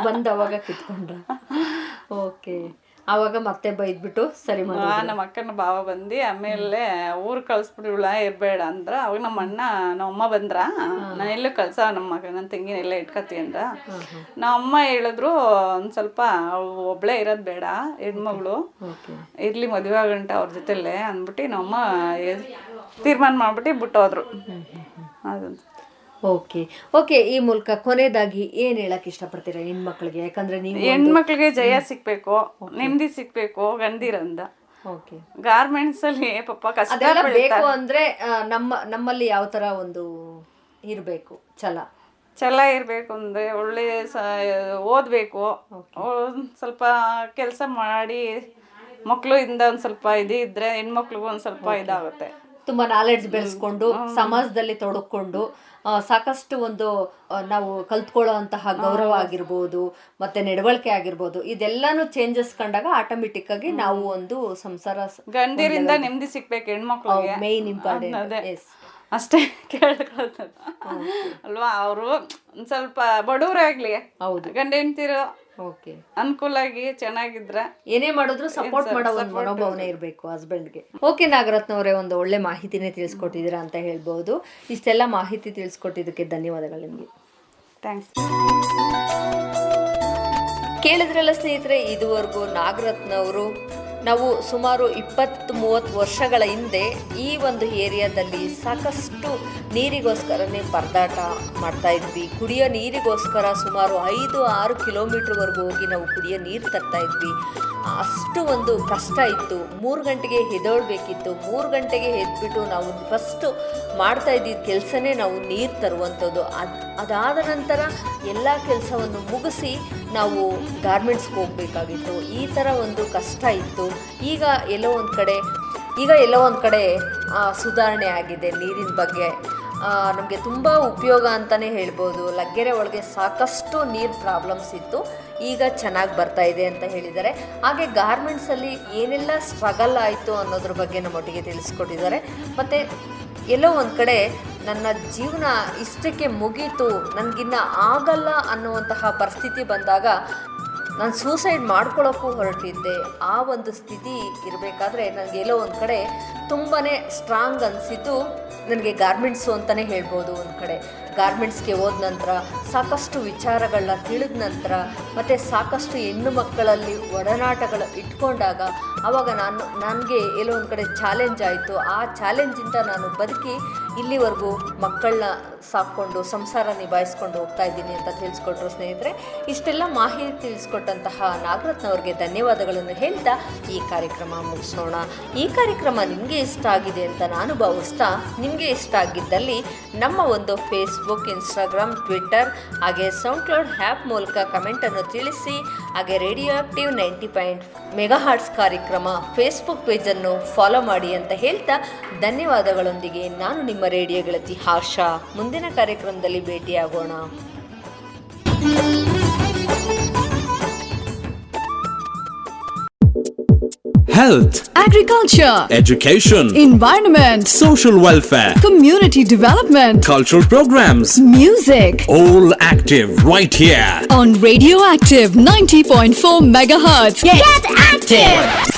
ಬಂದ್ ಅವಾಗ ಕಿತ್ಕೊಂಡ್ರ? ಓಕೆ, ಅವಾಗ ಮತ್ತೆ ಬೈದ್ಬಿಟ್ಟು ಸರಿ ಮಾಡಿ ನಮ್ಮ ಅಕ್ಕನ ಭಾವ ಬಂದು ಆಮೇಲೆ ಊರ್ ಕಳ್ಸ್ಬಿಡ್ಲ ಇರ್ಬೇಡ ಅಂದ್ರ. ಅವಾಗ ನಮ್ಮ ಅಣ್ಣ ನಮ್ಮಮ್ಮ ಬಂದ್ರ, ನಾನು ಎಲ್ಲೂ ಕಳ್ಸ ನನ್ನ ತಂಗಿನ ಎಲ್ಲ ಇಟ್ಕತಿ ಅಂದ್ರ. ನಮ್ಮಮ್ಮ ಹೇಳಿದ್ರು ಒಂದ್ ಸ್ವಲ್ಪ ಒಬ್ಳೆ ಇರೋದ್ ಬೇಡ, ಹೆಣ್ಮಗಳು ಇರ್ಲಿ ಮದ್ವೆ ಆಗಂಟ ಅವ್ರ ಜೊತೆಲೆ ಅಂದ್ಬಿಟ್ಟು ನಮ್ಮಮ್ಮ ತೀರ್ಮಾನ ಮಾಡ್ಬಿಟ್ಟು ಬಿಟ್ಟೋದ್ರು. ಅದಂತ. ಓಕೆ, ಈ ಮೂಲಕ ಕೊನೆಯದಾಗಿ ಏನ್ ಹೇಳಕ್ ಇಷ್ಟಪಡ್ತೀರಾ ಹೆಣ್ಮಕ್ಳಿಗೆ? ಯಾಕಂದ್ರೆ ನೀವು ಹೆಣ್ಮಕ್ಳಿಗೆ ಜಯ ಸಿಕ್ಬೇಕು, ನೆಮ್ಮದಿ ಸಿಕ್ಬೇಕು ಗಂಡಿರಂದ. ಗಾರ್ಮೆಂಟ್ಸ್ ಅಲ್ಲಿ ಪಾಪ ಕಷ್ಟ ಬೇಕು ಅಂದ್ರೆ ನಮ್ಮಲ್ಲಿ ಯಾವ ತರ ಒಂದು ಇರ್ಬೇಕು ಛಲ ಇರ್ಬೇಕು ಅಂದ್ರೆ ಒಳ್ಳೆ ಓದ್ಬೇಕು, ಸ್ವಲ್ಪ ಕೆಲಸ ಮಾಡಿ ಮಕ್ಳು ಇಂದ ಒಂದ್ ಸ್ವಲ್ಪ ಇದ್ರೆ ಹೆಣ್ಮಕ್ಳಿಗೂ ಒಂದ್ ಸ್ವಲ್ಪ ಇದಾಗುತ್ತೆ. ತುಂಬಾ ನಾಲೆಡ್ಜ್ ಬೆಳೆಸ್ಕೊಂಡು ಸಮಾಜದಲ್ಲಿ ತೊಡಕೊಂಡು ಸಾಕಷ್ಟು ಒಂದು ನಾವು ಕಲ್ತ್ಕೊಳ್ಳೋ ಅಂತಹ ಗೌರವ ಆಗಿರ್ಬೋದು, ಮತ್ತೆ ನಡವಳಿಕೆ ಆಗಿರ್ಬೋದು, ಇದೆಲ್ಲಾನು ಚೇಂಜಸ್ ಕಂಡಾಗ ಆಟೋಮೆಟಿಕ್ ಆಗಿ ನಾವು ಒಂದು ಸಂಸಾರ ಗಂಡಿರಿಂದ ನೆಮ್ಮದಿ ಸಿಕ್ಬೇಕು ಹೆಣ್ಮಕ್ಳಿಗೆ, ಮೇನ್ ಇಂಪಾರ್ಟೆಂಟ್ ಅಷ್ಟೇ ಕೇಳ್ಕೊಳ್ತಾರೆ ಅಲ್ವಾ. ಅವರು ಒಂದ್ ಸ್ವಲ್ಪ ಬಡವರಾಗ್ಲಿ, ಹೌದು, ಗಂಡ ಹೆಂಡ್ತಿರು ಅನುಕೂಲಾಗಿ ಚೆನ್ನಾಗಿದ್ರೆ ಏನೇ ಮಾಡಿದ್ರು ಸಪೋರ್ಟ್ ಮಾಡೋ ಒಂದು ಮನೋಭಾವನೆ ಇರಬೇಕು ಹಸ್ಬೆಂಡ್ಗೆ. ಓಕೆ ನಾಗರತ್ನ ಅವರೇ, ಒಂದು ಒಳ್ಳೆ ಮಾಹಿತಿನೇ ತಿಳಿಸ್ಕೊಟ್ಟಿದ್ದೀರಾ ಅಂತ ಹೇಳ್ಬೋದು. ಇಷ್ಟೆಲ್ಲ ಮಾಹಿತಿ ತಿಳಿಸ್ಕೊಟ್ಟಿದ್ದಕ್ಕೆ ಧನ್ಯವಾದಗಳು ನಿಮಗೆ. ಥ್ಯಾಂಕ್ಸ್. ಕೇಳಿದ್ರಲ್ಲ ಸ್ನೇಹಿತರೆ, ಇದುವರೆಗೂ ನಾಗರತ್ನ ಅವರು ನಾವು ಸುಮಾರು 20-30 ವರ್ಷಗಳ ಹಿಂದೆ ಈ ಒಂದು ಏರಿಯಾದಲ್ಲಿ ಸಾಕಷ್ಟು ನೀರಿಗೋಸ್ಕರನೇ ಪರದಾಟ ಮಾಡ್ತಾ ಇದ್ವಿ. ಕುಡಿಯೋ ನೀರಿಗೋಸ್ಕರ ಸುಮಾರು 5-6 ಕಿಲೋಮೀಟ್ರ್ವರೆಗೂ ಹೋಗಿ ನಾವು ಕುಡಿಯೋ ನೀರು ತರ್ತಾ ಇದ್ವಿ. ಅಷ್ಟು ಒಂದು ಕಷ್ಟ ಇತ್ತು. 3 ಗಂಟೆಗೆ ಎದ್ದೇಳಬೇಕಿತ್ತು. 3 ಗಂಟೆಗೆ ಎದ್ಬಿಟ್ಟು ನಾವು ಫಸ್ಟು ಮಾಡ್ತಾ ಇದ್ದಿದ್ದ ಕೆಲಸನೇ ನಾವು ನೀರು ತರುವಂಥದ್ದು. ಅದಾದ ನಂತರ ಎಲ್ಲ ಕೆಲಸವನ್ನು ಮುಗಿಸಿ ನಾವು ಗಾರ್ಮೆಂಟ್ಸ್ಗೆ ಹೋಗಬೇಕಾಗಿತ್ತು. ಈ ಥರ ಒಂದು ಕಷ್ಟ ಇತ್ತು. ಈಗ ಎಲ್ಲೋ ಒಂದು ಕಡೆ ಸುಧಾರಣೆ ಆಗಿದೆ ನೀರಿನ ಬಗ್ಗೆ. ನಮಗೆ ತುಂಬ ಉಪಯೋಗ ಅಂತಲೇ ಹೇಳ್ಬೋದು. ಲಗ್ಗೆರೆ ಒಳಗೆ ಸಾಕಷ್ಟು ನೀರು ಪ್ರಾಬ್ಲಮ್ಸ್ ಇತ್ತು, ಈಗ ಚೆನ್ನಾಗಿ ಬರ್ತಾ ಇದೆ ಅಂತ ಹೇಳಿದ್ದಾರೆ. ಹಾಗೆ ಗಾರ್ಮೆಂಟ್ಸಲ್ಲಿ ಏನೆಲ್ಲ ಸ್ಟ್ರಗಲ್ ಆಯಿತು ಅನ್ನೋದ್ರ ಬಗ್ಗೆ ನಮ್ಮೊಟ್ಟಿಗೆ ತಿಳಿಸ್ಕೊಟ್ಟಿದ್ದಾರೆ. ಮತ್ತು ಎಲ್ಲೋ ಒಂದು ಕಡೆ ನನ್ನ ಜೀವನ ಇಷ್ಟಕ್ಕೆ ಮುಗೀತು, ನನಗಿನ್ನ ಆಗಲ್ಲ ಅನ್ನುವಂತಹ ಪರಿಸ್ಥಿತಿ ಬಂದಾಗ ನಾನು ಸೂಸೈಡ್ ಮಾಡ್ಕೊಳ್ಳೋಕ್ಕೂ ಹೊರಟಿದ್ದೆ. ಆ ಒಂದು ಸ್ಥಿತಿ ಇರಬೇಕಾದ್ರೆ ನನಗೆ ಎಲ್ಲೋ ಒಂದು ಕಡೆ ತುಂಬಾ ಸ್ಟ್ರಾಂಗ್ ಅನಿಸಿದ್ದು ನನಗೆ ಗಾರ್ಮೆಂಟ್ಸು ಅಂತಲೇ ಹೇಳ್ಬೋದು. ಒಂದು ಕಡೆ ಗಾರ್ಮೆಂಟ್ಸ್ಗೆ ಹೋದ ನಂತರ ಸಾಕಷ್ಟು ವಿಚಾರಗಳನ್ನ ತಿಳಿದ ನಂತರ ಮತ್ತು ಸಾಕಷ್ಟು ಹೆಣ್ಣು ಮಕ್ಕಳಲ್ಲಿ ಒಡನಾಟಗಳು ಇಟ್ಕೊಂಡಾಗ ಆವಾಗ ನನಗೆ ಎಲ್ಲೋ ಒಂದು ಕಡೆ ಚಾಲೆಂಜ್ ಆಯಿತು. ಆ ಚಾಲೆಂಜಿಂದ ನಾನು ಬದುಕಿ ಇಲ್ಲಿವರೆಗೂ ಮಕ್ಕಳನ್ನ ಸಾಕ್ಕೊಂಡು ಸಂಸಾರ ನಿಭಾಯಿಸ್ಕೊಂಡು ಹೋಗ್ತಾ ಇದ್ದೀನಿ ಅಂತ ತಿಳಿಸ್ಕೊಟ್ರು ಸ್ನೇಹಿತರೆ. ಇಷ್ಟೆಲ್ಲ ಮಾಹಿತಿ ತಿಳಿಸ್ಕೊಟ್ಟಂತಹ ನಾಗರತ್ನ ಅವ್ರಿಗೆ ಧನ್ಯವಾದಗಳನ್ನು ಹೇಳ್ತಾ ಈ ಕಾರ್ಯಕ್ರಮ ಮುಗಿಸೋಣ. ಈ ಕಾರ್ಯಕ್ರಮ ನಿಮಗೆ ಇಷ್ಟ ಆಗಿದೆ ಅಂತ ನಾನು ಭಾವಿಸ್ತಾ, ನಿಮಗೆ ಇಷ್ಟ ಆಗಿದ್ದಲ್ಲಿ ನಮ್ಮ ಒಂದು ಫೇಸ್ಬುಕ್, ಇನ್ಸ್ಟಾಗ್ರಾಮ್, ಟ್ವಿಟ್ಟರ್ ಹಾಗೆ ಸೌಂಡ್ಕ್ಲೌಡ್ ಆ್ಯಪ್ ಮೂಲಕ ಕಮೆಂಟನ್ನು ತಿಳಿಸಿ. ಹಾಗೆ ರೇಡಿಯೋ ಆಕ್ಟಿವ್ 90.4 ಮೆಗಾಹರ್ಟ್ಸ್ ಕಾರ್ಯಕ್ರಮ ಫೇಸ್ಬುಕ್ ಪೇಜನ್ನು ಫಾಲೋ ಮಾಡಿ ಅಂತ ಹೇಳ್ತಾ ಧನ್ಯವಾದಗಳೊಂದಿಗೆ ನಾನು ನಿಮ್ಮ ರೇಡಿಯೋ ಗೆಳತಿ ಆಶಾ. ಮುಂದಿನ ಕಾರ್ಯಕ್ರಮದಲ್ಲಿ ಭೇಟಿಯಾಗೋಣ. Health, agriculture, education, environment, social welfare, community development, cultural programs, music, all active right here on Radio Active 90.4 megahertz. Get active!